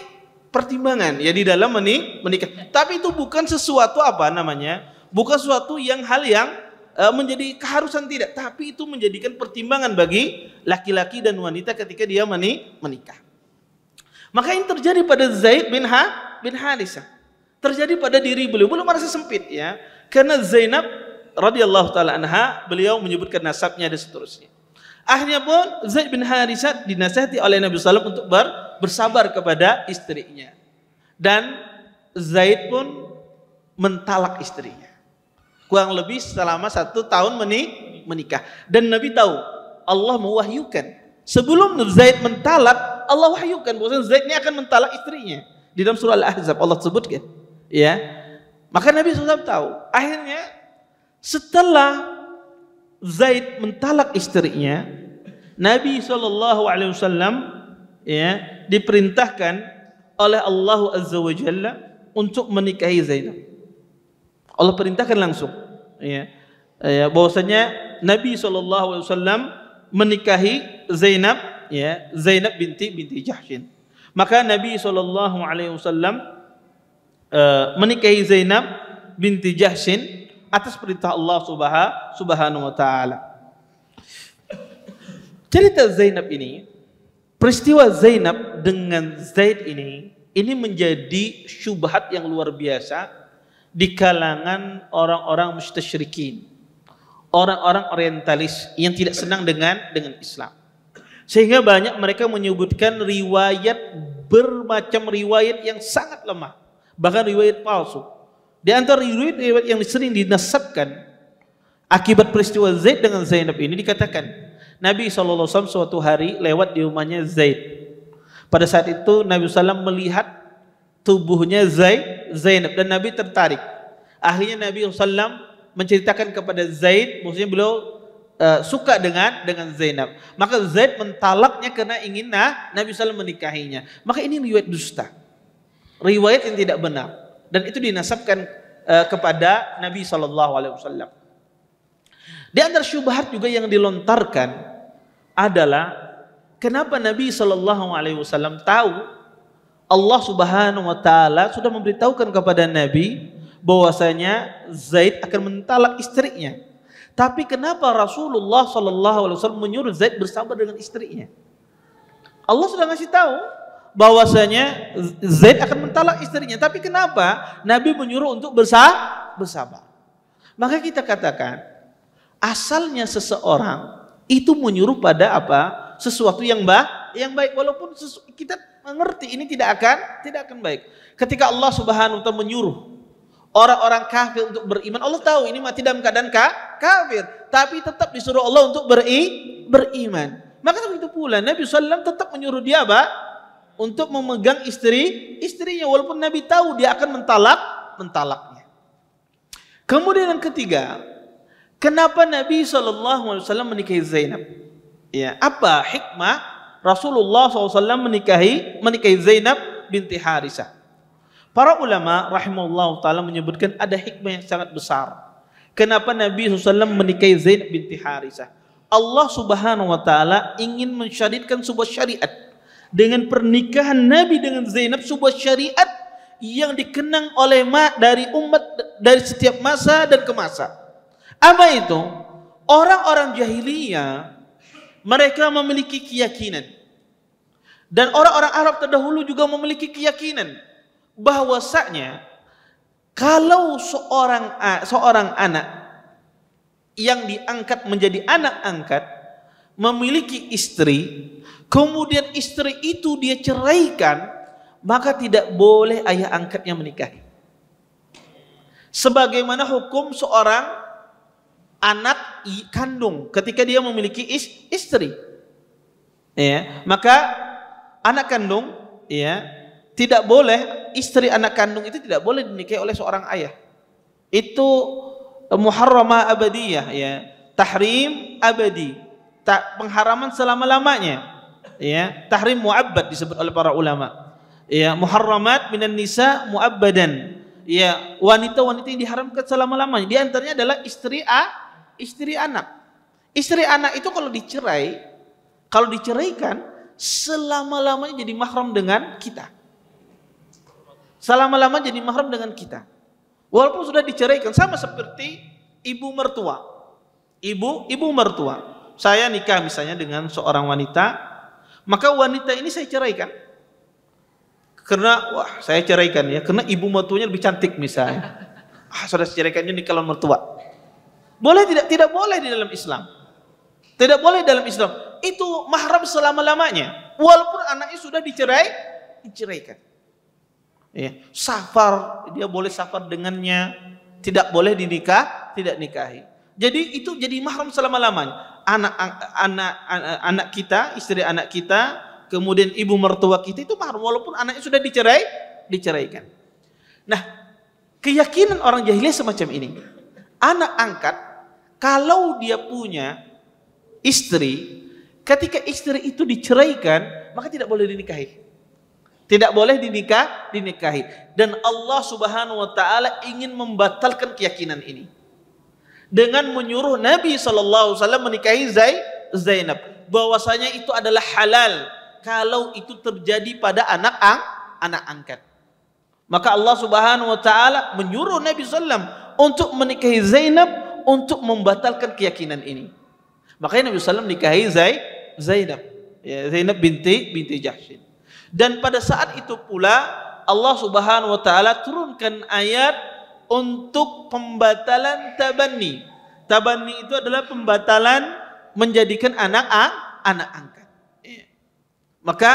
pertimbangan ya di dalam menikah. Tapi itu bukan sesuatu bukan sesuatu hal yang menjadi keharusan, tidak, tapi itu menjadikan pertimbangan bagi laki-laki dan wanita ketika dia menikah. Maka ini terjadi pada Zaid bin Harithah. Terjadi pada diri beliau merasa sempit, ya. Karena Zainab radhiyallahu taala anha, beliau menyebutkan nasabnya dan seterusnya. Akhirnya pun Zaid bin Harithah dinasihati oleh Nabi SAW untuk bersabar kepada istrinya. Dan Zaid pun mentalak istrinya. Kurang lebih selama 1 tahun menikah. Dan Nabi tahu Allah mewahyukan sebelum Zaid mentalak, Allah wahyukan bahwa Zaid ini akan mentalak istrinya. Di dalam surah Al-Ahzab Allah sebutkan, ya. Maka Nabi SAW tahu. Akhirnya setelah Zaid mentalak istrinya, Nabi SAW ya diperintahkan oleh Allah Azza wa Jalla untuk menikahi Zainab. Allah perintahkan langsung, ya, bahwasanya Nabi SAW menikahi Zainab, ya, Zainab binti Jahshin. Maka Nabi SAW menikahi Zainab binti Jahshin atas perintah Allah Subhanahu wa taala. Cerita Zainab ini, peristiwa Zainab dengan Zaid ini menjadi syubhat yang luar biasa di kalangan orang-orang mustasyrikin, orang-orang orientalis yang tidak senang dengan Islam. Sehingga banyak mereka menyebutkan bermacam riwayat yang sangat lemah, bahkan riwayat palsu. Di antara riwayat yang sering dinasabkan akibat peristiwa Zaid dengan Zainab ini, dikatakan Nabi SAW suatu hari lewat di rumahnya Zaid. Pada saat itu Nabi SAW melihat tubuhnya Zainab dan Nabi tertarik. Akhirnya Nabi SAW menceritakan kepada Zaid, maksudnya beliau suka dengan Zainab. Maka Zaid mentalaknya karena ingin Nabi SAW menikahinya. Maka ini riwayat dusta, riwayat yang tidak benar, dan itu dinasabkan kepada Nabi SAW. Di antara syubhat juga yang dilontarkan adalah kenapa Nabi SAW tahu Allah Subhanahu wa taala sudah memberitahukan kepada Nabi bahwasanya Zaid akan mentalak istrinya. Tapi kenapa Rasulullah SAW menyuruh Zaid bersabar dengan istrinya? Allah sudah ngasih tahu bahwasanya Zaid akan mentalak istrinya. Tapi kenapa Nabi menyuruh untuk bersabar? Maka kita katakan asalnya seseorang itu menyuruh pada apa? Sesuatu yang baik, walaupun kita mengerti ini tidak akan baik. Ketika Allah Subhanahu wa taala menyuruh orang-orang kafir untuk beriman, Allah tahu ini mati dalam keadaan kafir, tapi tetap disuruh Allah untuk beriman. Maka begitu pula Nabi SAW tetap menyuruh dia untuk memegang istrinya, walaupun Nabi tahu dia akan mentalaknya. Kemudian yang ketiga, kenapa Nabi SAW menikahi Zainab? Ya, apa hikmah Rasulullah SAW menikahi Zainab binti Harisah? Para ulama rahimahullah ta'ala menyebutkan ada hikmah yang sangat besar. Kenapa Nabi SAW menikahi Zainab binti Harisah? Allah Subhanahu wa ta'ala ingin mensyariatkan sebuah syariat. Dengan pernikahan Nabi dengan Zainab, sebuah syariat yang dikenang oleh dari umat dari setiap masa dan ke masa. Apa itu? Orang-orang jahiliyah mereka memiliki keyakinan, dan orang-orang Arab terdahulu juga memiliki keyakinan bahwasanya kalau seorang anak yang diangkat menjadi anak angkat memiliki istri, kemudian istri itu dia ceraikan, maka tidak boleh ayah angkatnya menikahi. Sebagaimana hukum seorang anak kandung ketika dia memiliki istri, ya, maka anak kandung, ya, tidak boleh, istri anak kandung itu tidak boleh dinikahi oleh seorang ayah. Itu muharramah abadiyah, ya, tahrim abadi, pengharaman selama-lamanya, ya, tahrim muabbad disebut oleh para ulama, ya, muharramat minan nisa muabbadan, ya, wanita-wanita yang diharamkan selama-lamanya. Di antaranya adalah istri anak. Istri anak itu kalau diceraikan selama-lamanya jadi mahram dengan kita. Selama-lama jadi mahram dengan kita. Walaupun sudah diceraikan, sama seperti ibu mertua. Ibu mertua. Saya nikah misalnya dengan seorang wanita, maka wanita ini saya ceraikan. Karena saya ceraikan ya, karena ibu mertuanya lebih cantik misalnya. Sudah ceraikannya nikah dengan mertua. Boleh tidak? Tidak boleh di dalam Islam. Tidak boleh dalam Islam. Itu mahram selama-lamanya. Walaupun anaknya sudah diceraikan. Ya, safar, dia boleh safar dengannya, tidak boleh tidak nikahi. Jadi itu jadi mahram selama-lamanya. Anak kita, istri anak kita, kemudian ibu mertua kita itu mahram walaupun anaknya sudah diceraikan. Nah, keyakinan orang jahiliyah semacam ini. Anak angkat kalau dia punya istri, ketika istri itu diceraikan, maka tidak boleh dinikahi. Tidak boleh dinikahi. Dan Allah Subhanahu wa taala ingin membatalkan keyakinan ini dengan menyuruh Nabi sallallahu alaihi wasallam menikahi Zainab, bahwasanya itu adalah halal kalau itu terjadi pada anak angkat. Maka Allah Subhanahu wa taala menyuruh Nabi sallallahu alaihi wasallam untuk menikahi Zainab untuk membatalkan keyakinan ini. Makanya Nabi sallallahu alaihi wasallam nikahi Zainab, ya, Zainab binti Jahsy. Dan pada saat itu pula Allah Subhanahu wa taala turunkan ayat untuk pembatalan tabanni. Tabanni itu adalah pembatalan menjadikan anak angkat. Maka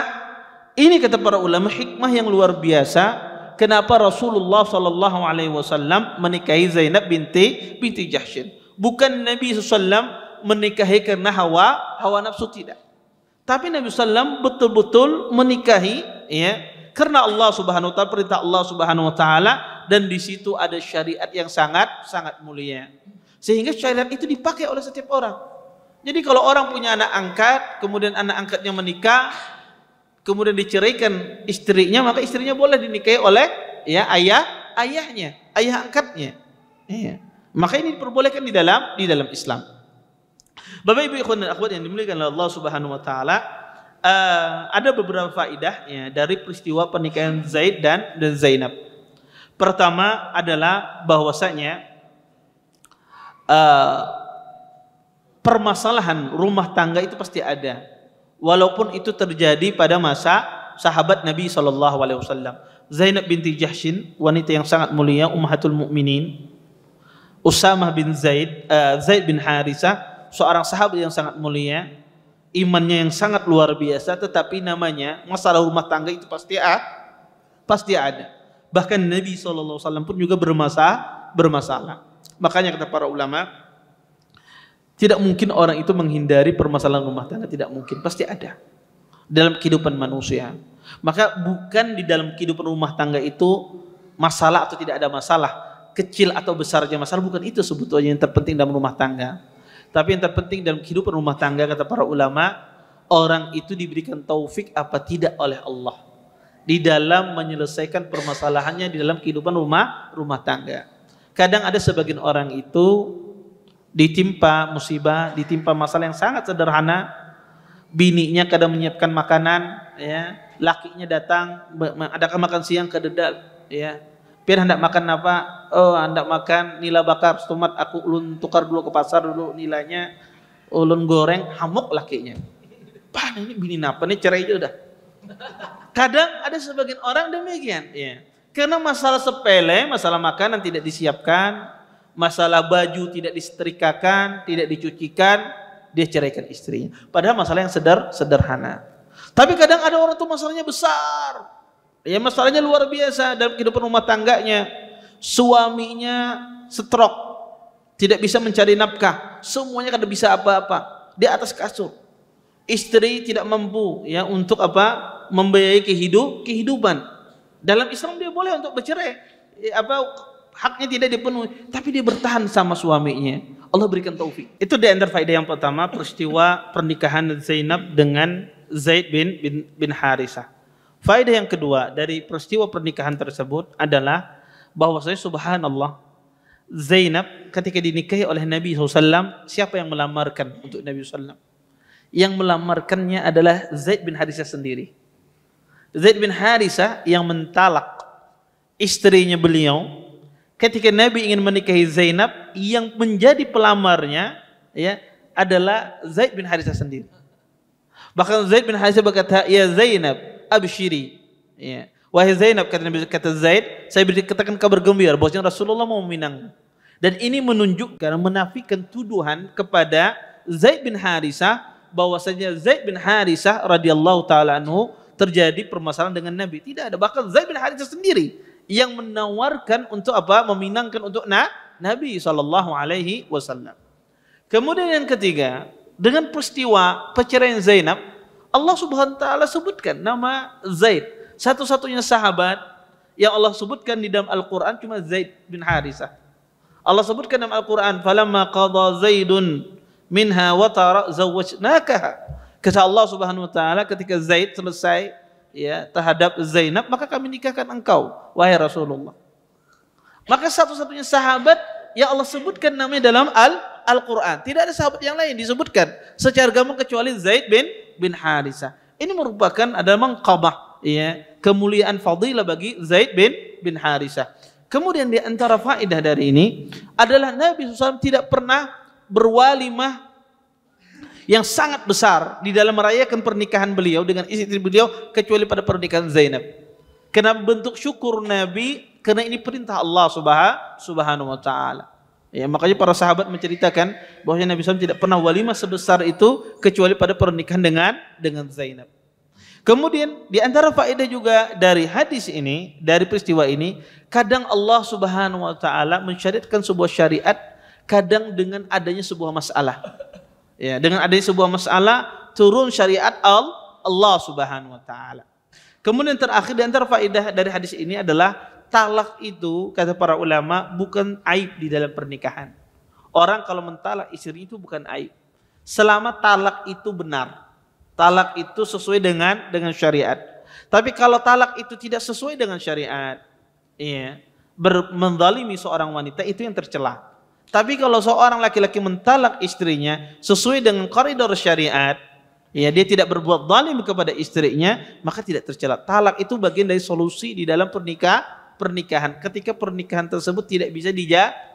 ini kata para ulama hikmah yang luar biasa kenapa Rasulullah sallallahu alaihi wasallam menikahi Zainab binti Jahsy. Bukan Nabi SAW menikahi karena hawa nafsu, tidak. Tapi Nabi SAW betul-betul menikahi, ya, karena Allah Subhanahu wa taala, perintah Allah Subhanahu wa taala, dan di situ ada syariat yang sangat mulia. Sehingga syariat itu dipakai oleh setiap orang. Jadi kalau orang punya anak angkat, kemudian anak angkatnya menikah, kemudian diceraikan istrinya, maka istrinya boleh dinikahi oleh, ya, ayahnya, ayah angkatnya. Ya. Maka ini diperbolehkan di dalam Islam. Bapak Ibu ikhwan dan akhwat yang dimuliakan oleh Allah Subhanahu wa taala, ada beberapa faedahnya dari peristiwa pernikahan Zaid dan Zainab. Pertama adalah bahwasanya permasalahan rumah tangga itu pasti ada. walaupun itu terjadi pada masa sahabat Nabi SAW. Zainab binti Jahshin, wanita yang sangat mulia, ummahatul mukminin. Usamah bin Zaid bin Harisah, seorang sahabat yang sangat mulia, imannya yang sangat luar biasa, tetapi namanya masalah rumah tangga itu pasti ada. Bahkan Nabi SAW pun juga bermasalah. Makanya kata para ulama, tidak mungkin orang itu menghindari permasalahan rumah tangga, tidak mungkin, pasti ada dalam kehidupan manusia. Maka bukan di dalam kehidupan rumah tangga itu masalah atau tidak ada masalah, kecil atau besarnya masalah, bukan itu sebetulnya yang terpenting dalam rumah tangga. Tapi yang terpenting dalam kehidupan rumah tangga, kata para ulama, orang itu diberikan taufik apa tidak oleh Allah di dalam menyelesaikan permasalahannya di dalam kehidupan rumah tangga. Kadang ada sebagian orang itu ditimpa musibah, ditimpa masalah yang sangat sederhana. Bininya kadang menyiapkan makanan, ya, lakinya datang, adakan makan siang ke dedal, ya. Pian hendak makan apa? Oh, hendak makan nila bakar, tomat, aku ulun tukar dulu ke pasar dulu nilainya, ulun goreng, hamuk lakinya. Pan ini bini napa nih, cerai aja udah. Kadang ada sebagian orang demikian, ya. Karena masalah sepele, masalah makanan tidak disiapkan, masalah baju tidak disetrikakan, tidak dicucikan, dia ceraikan istrinya. Padahal masalah yang sederhana. Tapi kadang ada orang tuh masalahnya besar. Ya, masalahnya luar biasa dalam kehidupan rumah tangganya. Suaminya stroke, tidak bisa mencari nafkah, semuanya kada bisa apa-apa, di atas kasur. Istri tidak mampu, ya, untuk apa? Membiayai kehidupan. Dalam Islam dia boleh untuk bercerai, haknya tidak dipenuhi, tapi dia bertahan sama suaminya. Allah berikan taufik. Itu di antara faedah yang pertama, peristiwa pernikahan Zainab dengan Zaid bin Harisah. Faedah yang kedua dari peristiwa pernikahan tersebut adalah bahwasanya subhanallah, Zainab ketika dinikahi oleh Nabi SAW, siapa yang melamarkan untuk Nabi SAW? Yang melamarkannya adalah Zaid bin Harisah sendiri. Zaid bin Harisah yang mentalak istrinya beliau. Ketika Nabi ingin menikahi Zainab, yang menjadi pelamarnya, ya, adalah Zaid bin Harisah sendiri. Bahkan Zaid bin Harisah berkata, "Ya Zainab, abshiri." Ya. Wahai Zainab, kata Zaid, saya katakan kabar gembira bahwasanya Rasulullah mau meminang. Dan ini menunjukkan, menafikan tuduhan kepada Zaid bin Harisah bahwasanya Zaid bin Harisah radhiyallahu taala anhu terjadi permasalahan dengan Nabi. Tidak ada. Bahkan Zaid bin Harisah sendiri yang menawarkan untuk apa? Meminangkan untuk Nabi SAW. Kemudian yang ketiga, dengan peristiwa perceraian Zainab, Allah Subhanahu wa taala sebutkan nama Zaid. Satu-satunya sahabat yang Allah sebutkan di dalam Al-Qur'an cuma Zaid bin Harisah. Allah sebutkan dalam Al-Qur'an, "Falamma qada Zaidun minha watara zawwajnakaha." Kata Allah Subhanahu wa taala ketika Zaid selesai, ya, terhadap Zainab, maka kami nikahkan engkau, wahai Rasulullah. Maka satu-satunya sahabat yang Allah sebutkan namanya dalam Al-Quran. Tidak ada sahabat yang lain disebutkan secara gamblang kecuali Zaid bin Harisah. Ini merupakan ada mangqabah, ya, kemuliaan fadilah bagi Zaid bin Harisah. Kemudian di antara faedah dari ini adalah Nabi SAW tidak pernah berwalimah yang sangat besar di dalam merayakan pernikahan beliau dengan istri beliau kecuali pada pernikahan Zainab. Kenapa? Bentuk syukur Nabi, karena ini perintah Allah Subhanahu wa taala. Ya, makanya para sahabat menceritakan bahwa Nabi SAW tidak pernah walimah sebesar itu kecuali pada pernikahan dengan Zainab. Kemudian di antara faedah juga dari hadis ini, dari peristiwa ini, kadang Allah Subhanahu wa taala mensyariatkan sebuah syariat kadang dengan adanya sebuah masalah. Ya, dengan adanya sebuah masalah turun syariat Allah Subhanahu wa taala. Kemudian terakhir di antara faedah dari hadis ini adalah talak itu, kata para ulama, bukan aib di dalam pernikahan. Orang kalau mentalak istri itu bukan aib. Selama talak itu benar. Talak itu sesuai dengan syariat. Tapi kalau talak itu tidak sesuai dengan syariat, ya, menzalimi seorang wanita, itu yang tercela. Tapi kalau seorang laki-laki mentalak istrinya sesuai dengan koridor syariat, ya, dia tidak berbuat zalim kepada istrinya, maka tidak tercela. Talak itu bagian dari solusi di dalam pernikahan. Ketika pernikahan tersebut tidak bisa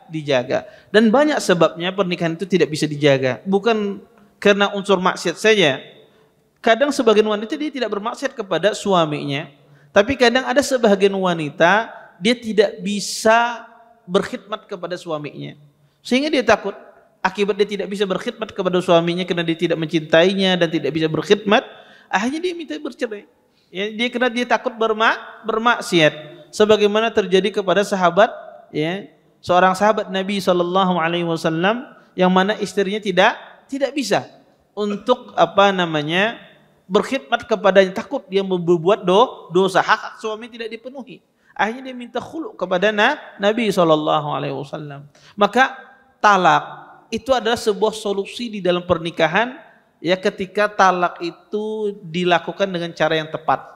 dijaga. Dan banyak sebabnya pernikahan itu tidak bisa dijaga. Bukan karena unsur maksiat saja. Kadang sebagian wanita dia tidak bermaksiat kepada suaminya, tapi kadang ada sebagian wanita dia tidak bisa berkhidmat kepada suaminya, sehingga dia takut akibat dia tidak bisa berkhidmat kepada suaminya karena dia tidak mencintainya dan tidak bisa berkhidmat, akhirnya dia minta bercerai. Ya, dia karena dia takut bermaksiat, sebagaimana terjadi kepada sahabat, ya, seorang sahabat Nabi Shallallahu Alaihi Wasallam yang mana istrinya tidak bisa untuk berkhidmat kepadanya, takut dia berbuat dosa, hak suami tidak dipenuhi. Akhirnya dia minta khulu kepada Nabi SAW. Maka talak itu adalah sebuah solusi di dalam pernikahan, ya, ketika talak itu dilakukan dengan cara yang tepat.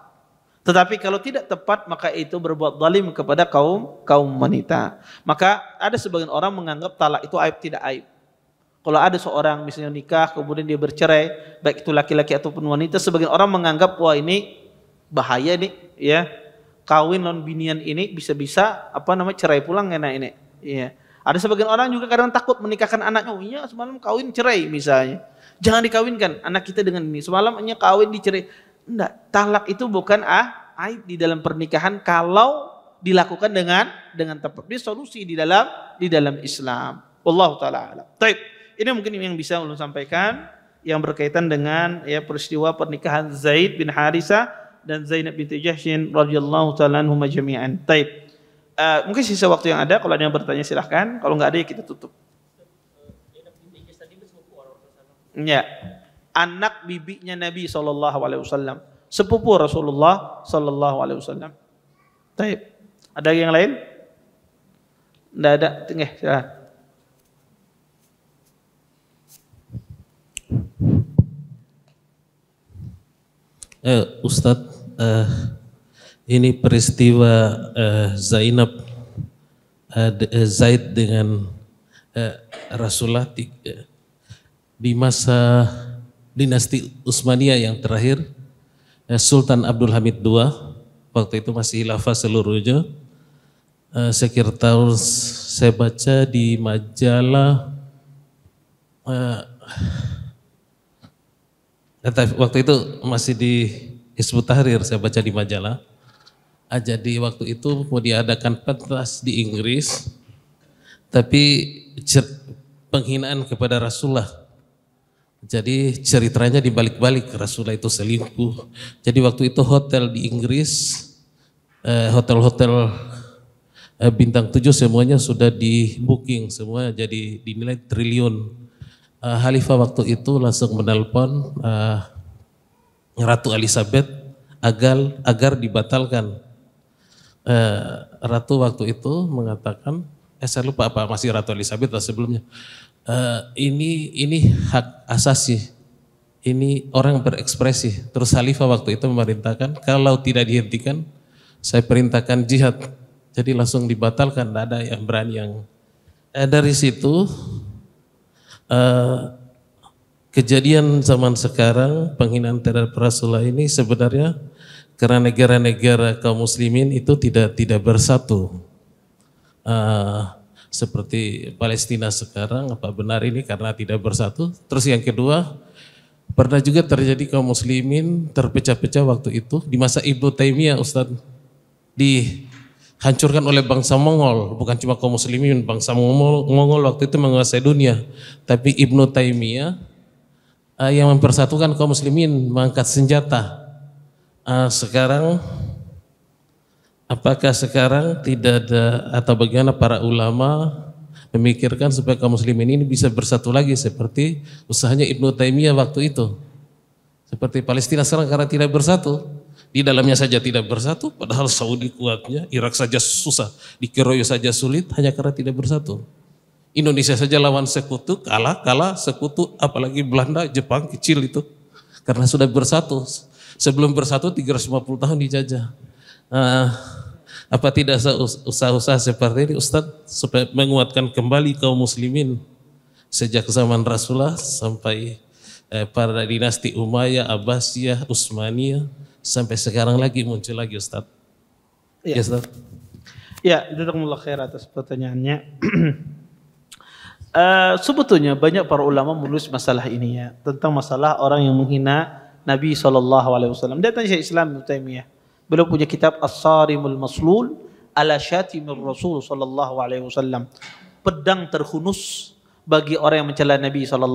Tetapi kalau tidak tepat, maka itu berbuat zalim kepada kaum wanita. Maka ada sebagian orang menganggap talak itu aib, tidak aib. Kalau ada seorang misalnya nikah kemudian dia bercerai, baik itu laki-laki ataupun wanita, sebagian orang menganggap wah ini bahaya nih, ya, kawin non binian ini bisa-bisa cerai pulang enak ini. Ya. Ada sebagian orang juga kadang takut menikahkan anaknya, oh iya semalam kawin cerai misalnya, jangan dikawinkan anak kita dengan ini, semalamnya kawin dicerai. Enggak, talak itu bukan aib di dalam pernikahan kalau dilakukan dengan tepat. Ini solusi di dalam Islam. Wallahu taala alam. Baik. Ini mungkin yang bisa ulun sampaikan yang berkaitan dengan, ya, peristiwa pernikahan Zaid bin Harisah dan Zainab binti Jahsyin radhiyallahu taala anhum jami'an. Taib. Mungkin sisa waktu yang ada, kalau ada yang bertanya silahkan, kalau nggak ada ya kita tutup. Ya, anak bibinya Nabi SAW, sepupu Rasulullah SAW. Taib. Ada yang lain? Nggak ada. Silahkan. Ustadz, ini peristiwa Zaid dengan Rasulullah di masa dinasti Utsmaniyah yang terakhir, Sultan Abdul Hamid II, waktu itu masih khilafah seluruhnya. Sekitar tahun saya baca di majalah, waktu itu masih di Hizbut Tahrir, saya baca di majalah. Jadi waktu itu mau diadakan pentas di Inggris, tapi penghinaan kepada Rasulullah. Jadi ceritanya dibalik-balik, Rasulullah itu selingkuh. Jadi waktu itu hotel di Inggris, hotel-hotel bintang 7 semuanya sudah di booking, semua jadi dinilai triliun. Khalifah waktu itu langsung menelpon Ratu Elizabeth agar dibatalkan. Ratu waktu itu mengatakan, saya lupa apa masih Ratu Elizabeth atau sebelumnya, ini hak asasi, ini orang berekspresi. Terus Khalifah waktu itu memerintahkan kalau tidak dihentikan, saya perintahkan jihad. Jadi langsung dibatalkan, tidak ada yang berani yang. Dari situ kejadian zaman sekarang penghinaan terhadap Rasulullah ini sebenarnya karena negara-negara kaum muslimin itu tidak bersatu. Seperti Palestina sekarang, apa benar ini karena tidak bersatu? Terus yang kedua, pernah juga terjadi kaum muslimin terpecah-pecah waktu itu di masa Ibnu Taimiyah, Ustadz, dihancurkan oleh bangsa Mongol. Bukan cuma kaum muslimin, bangsa Mongol waktu itu menguasai dunia, tapi Ibnu Taimiyah yang mempersatukan kaum muslimin, mengangkat senjata. Sekarang apakah sekarang tidak ada atau bagaimana para ulama memikirkan supaya kaum muslimin ini bisa bersatu lagi seperti usahanya Ibnu Taimiyah waktu itu? Seperti Palestina sekarang karena tidak bersatu, di dalamnya saja tidak bersatu, padahal Saudi kuatnya, Irak saja susah, dikeroyok saja sulit hanya karena tidak bersatu. Indonesia saja lawan sekutu kalah sekutu, apalagi Belanda, Jepang kecil itu karena sudah bersatu. Sebelum bersatu 350 tahun dijajah. Apa tidak usaha-usaha seperti ini Ustadz supaya menguatkan kembali kaum muslimin sejak zaman Rasulullah sampai para dinasti Umayyah, Abbasiyah, Utsmaniyah sampai sekarang lagi muncul lagi Ustadz. Ya, Ustadz. Ya, jazakumullah khair atas pertanyaannya. Sebetulnya banyak para ulama menulis masalah ini, ya, tentang masalah orang yang menghina Nabi SAW. Dia tanya Syekh Islam Ibnu Taimiyah. Beliau punya kitab As-Sarimul Maslul ala Syatimir Rasul SAW. Pedang terhunus bagi orang yang mencela Nabi SAW.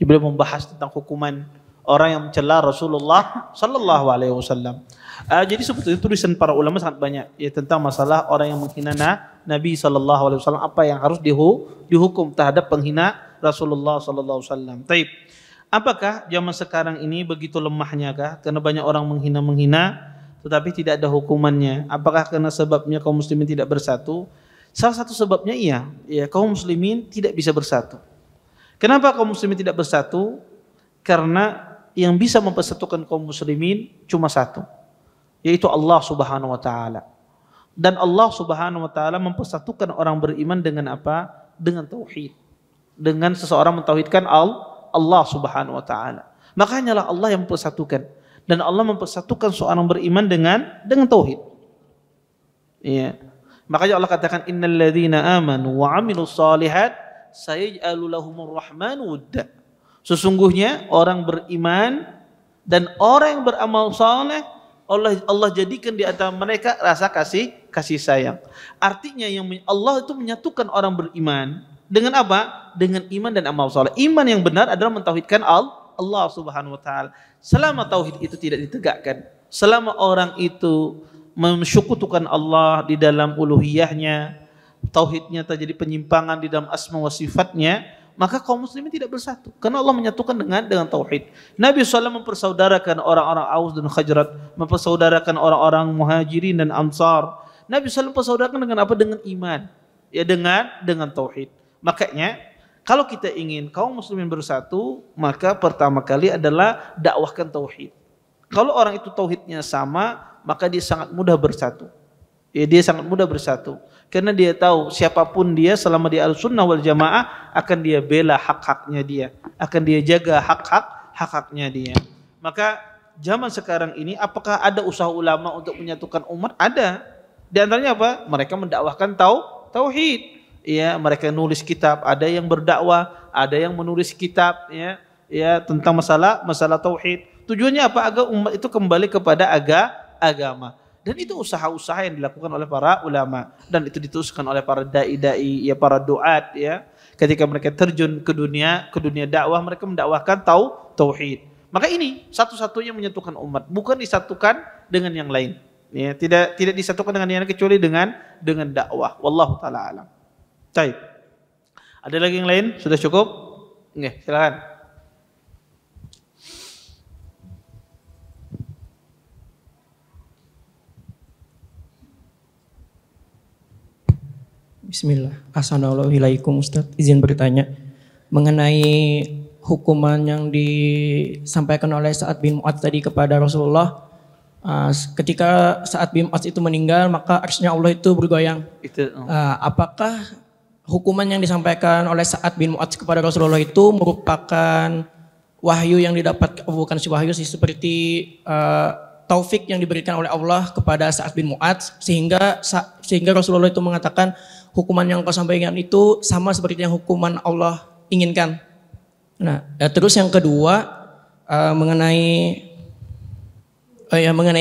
Beliau membahas tentang hukuman orang yang mencela Rasulullah SAW. Jadi sebetulnya tulisan para ulama sangat banyak ya tentang masalah orang yang menghina Nabi SAW. Apa yang harus dihukum terhadap penghina Rasulullah SAW. Taib. Apakah zaman sekarang ini begitu lemahnya kah? Karena banyak orang menghina tetapi tidak ada hukumannya. Apakah karena sebabnya kaum muslimin tidak bersatu? Salah satu sebabnya iya, ya kaum muslimin tidak bisa bersatu. Kenapa kaum muslimin tidak bersatu? Karena yang bisa mempersatukan kaum muslimin cuma satu, yaitu Allah Subhanahu wa taala. Dan Allah Subhanahu wa taala mempersatukan orang beriman dengan apa? Dengan tauhid. Dengan seseorang mentauhidkan Allah Subhanahu wa taala. Makanya lah Allah yang mempersatukan, dan Allah mempersatukan seorang beriman dengan tauhid. Iya. Makanya Allah katakan innal ladzina amanu wa 'amilus shalihat sayaj'alu lahumur rahmanu wudda. Sesungguhnya orang beriman dan orang yang beramal saleh Allah jadikan di antara mereka rasa kasih sayang. Artinya Allah itu menyatukan orang beriman dengan apa? Dengan iman dan amal saleh. Iman yang benar adalah mentauhidkan Allah Subhanahu wa taala. Selama tauhid itu tidak ditegakkan, selama orang itu mensyukutukan Allah di dalam uluhiyahnya, tauhidnya terjadi penyimpangan di dalam asma wa sifatnya, maka kaum muslimin tidak bersatu. Karena Allah menyatukan dengan tauhid. Nabi SAW mempersaudarakan orang-orang Aus dan Khazraj, mempersaudarakan orang-orang Muhajirin dan Ansar. Nabi SAW mempersaudarakan dengan apa? Dengan iman. Ya dengan tauhid. Makanya kalau kita ingin kaum muslimin bersatu, maka pertama kali adalah dakwahkan tauhid. Kalau orang itu tauhidnya sama, maka dia sangat mudah bersatu. Ya, dia sangat mudah bersatu. Karena dia tahu siapapun dia selama dia al-sunnah wal jamaah akan dia bela hak-haknya dia. Akan dia jaga hak-haknya dia. Maka zaman sekarang ini apakah ada usaha ulama untuk menyatukan umat? Ada. Di antaranya apa? Mereka mendakwahkan tauhid. Ya, mereka nulis kitab, ada yang berdakwah, ada yang menulis kitab ya tentang masalah tauhid. Tujuannya apa? Agar umat itu kembali kepada agama. Dan itu usaha-usaha yang dilakukan oleh para ulama, dan itu diteruskan oleh para dai-dai, ya para duat ya. Ketika mereka terjun ke dunia dakwah, mereka mendakwahkan tauhid. Maka ini satu-satunya menyatukan umat, bukan disatukan dengan yang lain. Ya, tidak disatukan dengan yang lain kecuali dengan dakwah. Wallahu taala alam. Baik. Ada lagi yang lain? Sudah cukup? Nggih, silakan. Bismillah. Assalamualaikum Ustaz. Izin bertanya mengenai hukuman yang disampaikan oleh Sa'ad bin Mu'adz tadi kepada Rasulullah. Ketika Sa'ad bin Mu'adz itu meninggal, maka arsy Allah itu bergoyang. Apakah hukuman yang disampaikan oleh Sa'ad bin Mu'adz kepada Rasulullah itu merupakan wahyu yang didapat, bukan si wahyu sih, seperti taufik yang diberikan oleh Allah kepada Sa'ad bin Mu'adz sehingga Rasulullah itu mengatakan hukuman yang kau sampaikan itu sama seperti yang hukuman Allah inginkan. Nah, terus yang kedua mengenai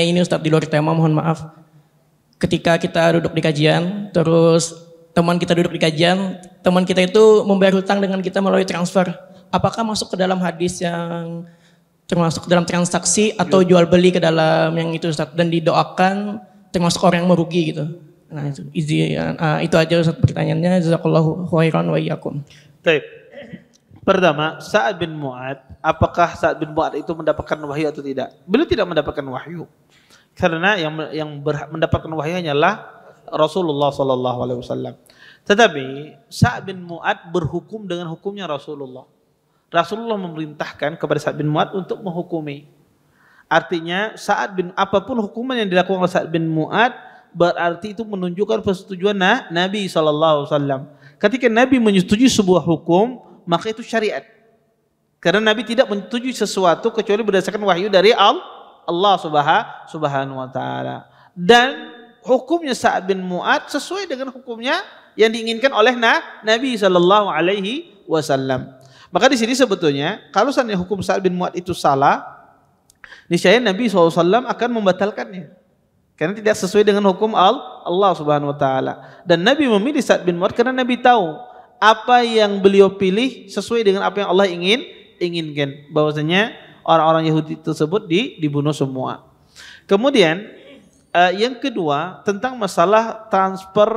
ini Ustaz, di luar tema, mohon maaf. Ketika kita duduk di kajian, terus teman kita duduk di kajian, teman kita itu membayar hutang dengan kita melalui transfer. Apakah masuk ke dalam hadis yang termasuk dalam transaksi atau jual beli ke dalam yang itu Ustaz, dan didoakan termasuk orang yang merugi gitu? Nah itu aja Ustaz pertanyaannya. Jazakallahu khairan wa iyyakum. Baik. Pertama, Sa'ad bin Mu'adz, apakah Sa'ad bin Mu'adz itu mendapatkan wahyu atau tidak? Beliau tidak mendapatkan wahyu. Karena yang mendapatkan wahyu hanyalah Rasulullah SAW. Tetapi Sa'ad bin Mu'adz berhukum dengan hukumnya Rasulullah. Rasulullah memerintahkan kepada Sa'ad bin Mu'adz untuk menghukumi. Artinya apapun hukuman yang dilakukan oleh Sa'ad bin Mu'adz berarti itu menunjukkan persetujuan Nabi SAW. Ketika Nabi menyetujui sebuah hukum, maka itu syariat. Karena Nabi tidak menyetujui sesuatu kecuali berdasarkan wahyu dari Allah Subhanahu wa taala. Dan hukumnya Sa'ad bin Mu'adz sesuai dengan hukumnya yang diinginkan oleh Nabi sallallahu alaihi wasallam. Maka di sini sebetulnya kalau seandainya hukum Sa'ad bin Mu'adz itu salah, niscaya Nabi SAW akan membatalkannya. Karena tidak sesuai dengan hukum Allah Subhanahu wa taala. Dan Nabi memilih Sa'ad bin Mu'adz karena Nabi tahu apa yang beliau pilih sesuai dengan apa yang Allah inginkan. Bahwasanya orang-orang Yahudi tersebut dibunuh semua. Kemudian yang kedua tentang masalah transfer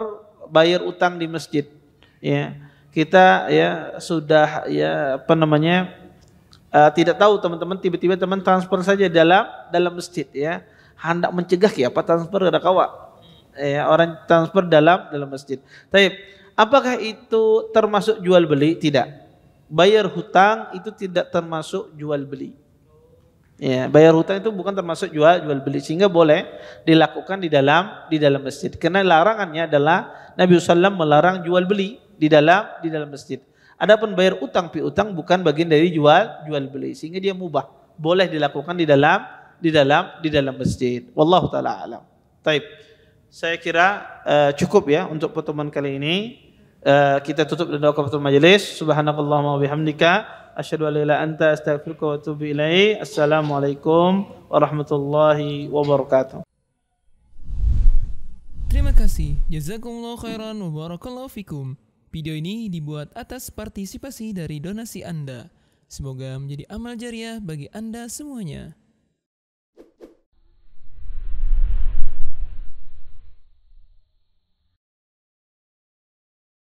bayar utang di masjid. Ya, kita ya sudah tidak tahu teman-teman, tiba-tiba teman transfer saja dalam masjid ya. Hendak mencegah ya apa transfer ada kawa. Ya, orang transfer dalam masjid. Tapi apakah itu termasuk jual beli? Tidak. Bayar hutang itu tidak termasuk jual beli. Ya, bayar hutang itu bukan termasuk jual beli, sehingga boleh dilakukan di dalam masjid. Karena larangannya adalah Nabi SAW melarang jual beli di dalam masjid. Adapun bayar utang piutang bukan bagian dari jual beli, sehingga dia mubah, boleh dilakukan di dalam masjid. Wallahu taala alam. Taib. Saya kira cukup ya untuk pertemuan kali ini. Kita tutup dengan doa kafaratul majelis. Subhanakallahumma wa bihamdika asyhadu an la ilaha illa anta astaghfiruka wa atubu ilaik. Assalamualaikum warahmatullahi wabarakatuh. Terima kasih. Jazakumullah khairan wa barakallahu fikum. Video ini dibuat atas partisipasi dari donasi Anda. Semoga menjadi amal jariah bagi Anda semuanya.